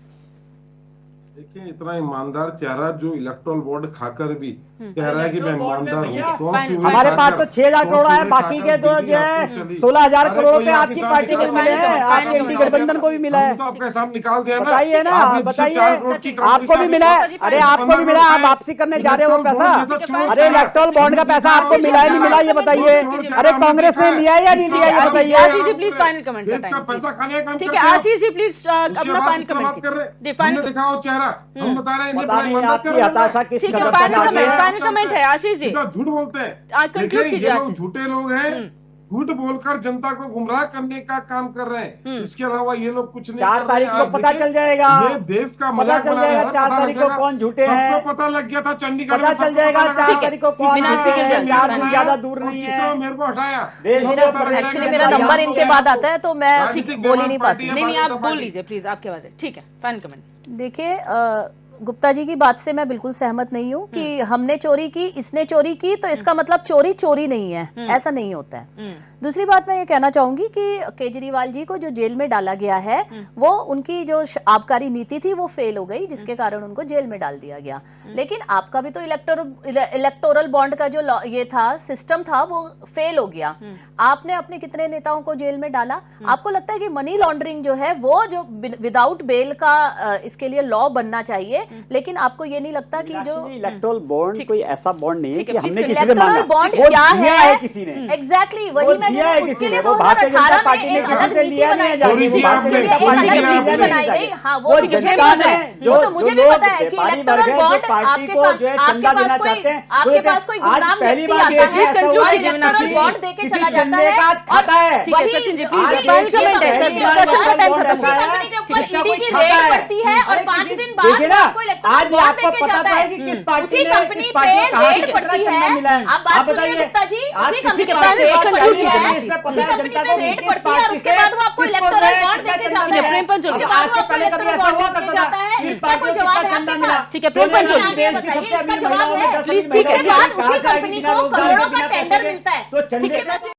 देखिए, इतना ईमानदार चेहरा जो इलेक्टोरल बॉन्ड खाकर भी कह रहा है कि मैं ईमानदार हूँ। हमारे पास तो 6,000 करोड़ है, बाकी के तो जो है 16,000 करोड़ रुपए आपकी पार्टी को मिले हैं, आपके एनडी गठबंधन को भी मिला है। तो आपका हिसाब निकाल दिया ना, बताइए ना, बताइए आपको भी मिला है। अरे आपको भी मिला, आप वापसी करने जा रहे हो वो पैसा? अरे इलेक्टोरल बॉन्ड का पैसा आपको मिला है नहीं मिला ये बताइए? अरे कांग्रेस ने लिया है या नहीं लिया ये बताइए? Ashish ji please final comment का टाइम, पैसा खाने का काम ठीक है? आशीष जी प्लीज अपना फाइनल कमेंट कर रहे, दिखाओ चेहरा, हम बता रहे हैं आपकी हताशा किस ठीक है, कदर फाइनल कमेंट है आशीष जी। झूठ बोलते हैं, कंक्लूड कीजिए ये लोग आशीष। झूठे लोग हैं, झूठ बोलकर जनता को गुमराह करने का काम कर रहे हैं। इसके अलावा ये लोग कुछ नहीं। 4 तारीख को पता चल जाएगा, ये देश का पता मजाक चल बना रहे जाएगा हैं। 4 तारीख को कौन झूठे हैं, सबको पता लग गया था चंडीगढ़ पता में, चल जाएगा 4 तारीख को कौन बिना झूठे हैं। किसी 4 दिन ज्यादा दूर नहीं है। मेरे को हटाया देश में एक्चुअली मेरा नंबर इनके बाद आता है तो मैं बोल ही नहीं पाती। नहीं आप बोल लीजिए प्लीज, आपकी आवाज है। ठीक है, फाइनल कमेंट। देखिए, गुप्ता जी की बात से मैं बिल्कुल सहमत नहीं हूँ कि हमने चोरी की, इसने चोरी की तो इसका मतलब चोरी चोरी नहीं है, ऐसा नहीं होता है। दूसरी बात मैं ये कहना चाहूंगी कि केजरीवाल जी को जो जेल में डाला गया है वो उनकी जो आबकारी नीति थी वो फेल हो गई, जिसके कारण उनको जेल में डाल दिया गया। लेकिन आपका भी तो इलेक्टोरल बॉन्ड का जो ये था सिस्टम था वो फेल हो गया। आपने अपने कितने नेताओं को जेल में डाला? आपको लगता है कि मनी लॉन्ड्रिंग जो है वो जो विदाउट बेल का इसके लिए लॉ बनना चाहिए, लेकिन आपको ये नहीं लगता कि जो इलेक्टोरल बॉन्ड कोई ऐसा बॉन्ड नहीं है कि हमने किसी से इलेक्टोरल मांगा, बॉन्ड वो क्या दिया है किसी ने। एग्जैक्टली वही मैं दिया है किसी ने, वो भारतीय जनता पार्टी ने किसी से लिया नहीं है जाके, वो भारतीय जनता पार्टी ने लिया बनाई नहीं गई। है। हाँ, वो जनता ने जो मुझे भी लोग पता है कि व्यापारी इलेक्टोरल वर्ग है जो बॉन्ड पार्टी को जो है चंदा देना चाहते हैं, आपके पास कोई गुमनाम पहली व्यक्ति बार आता देश में है ऐसा हुआ और है इलेक्टोरल बॉन्ड देके चला जाता चंदे है का खाता है। ठीक है सचिन जी प्लीज, वही फाइनल कमेंट है सर, डिस्कशन का टाइम खत्म। उसी कंपनी के ऊपर ईडी की रेड पड़ती है और 5 दिन बाद आपको इलेक्टोरल आज बॉन्ड आपको देके पता जाता है है। कि किस पार्टी उसी ने कंपनी किस पे पार्टी को कहां से रेड कितना पड़ती चंदा है। मिला है। आप बात सुनिए बताइए, गुप्ता जी, आज उसी किसी कंपनी पार्टी पे को रेड पहली पड़ती है, बार इसमें पता उसी है कंपनी जनता पे को रेड किस पड़ती है और पार्टी उसके से बाद वो आपको किसको इलेक्टोरल रेड बॉन्ड कितना देके चंदा जाता मिला है। प्रेम पंचोली, उसके बाद आज वो से आपको पहले कभी इलेक्टोरल ऐसा बॉन्ड हुआ देके करता जाता था है। इस इसका पार्टी कोई को जवाब कितना है चंदा आपके मिला। पास? ठीक है, प्रेम पंचोली आगे बताइए, इसका जवाब है। इसका इसके बाद उसी कंपनी को करोड़ों का टेंडर मिलता है। तो चंदे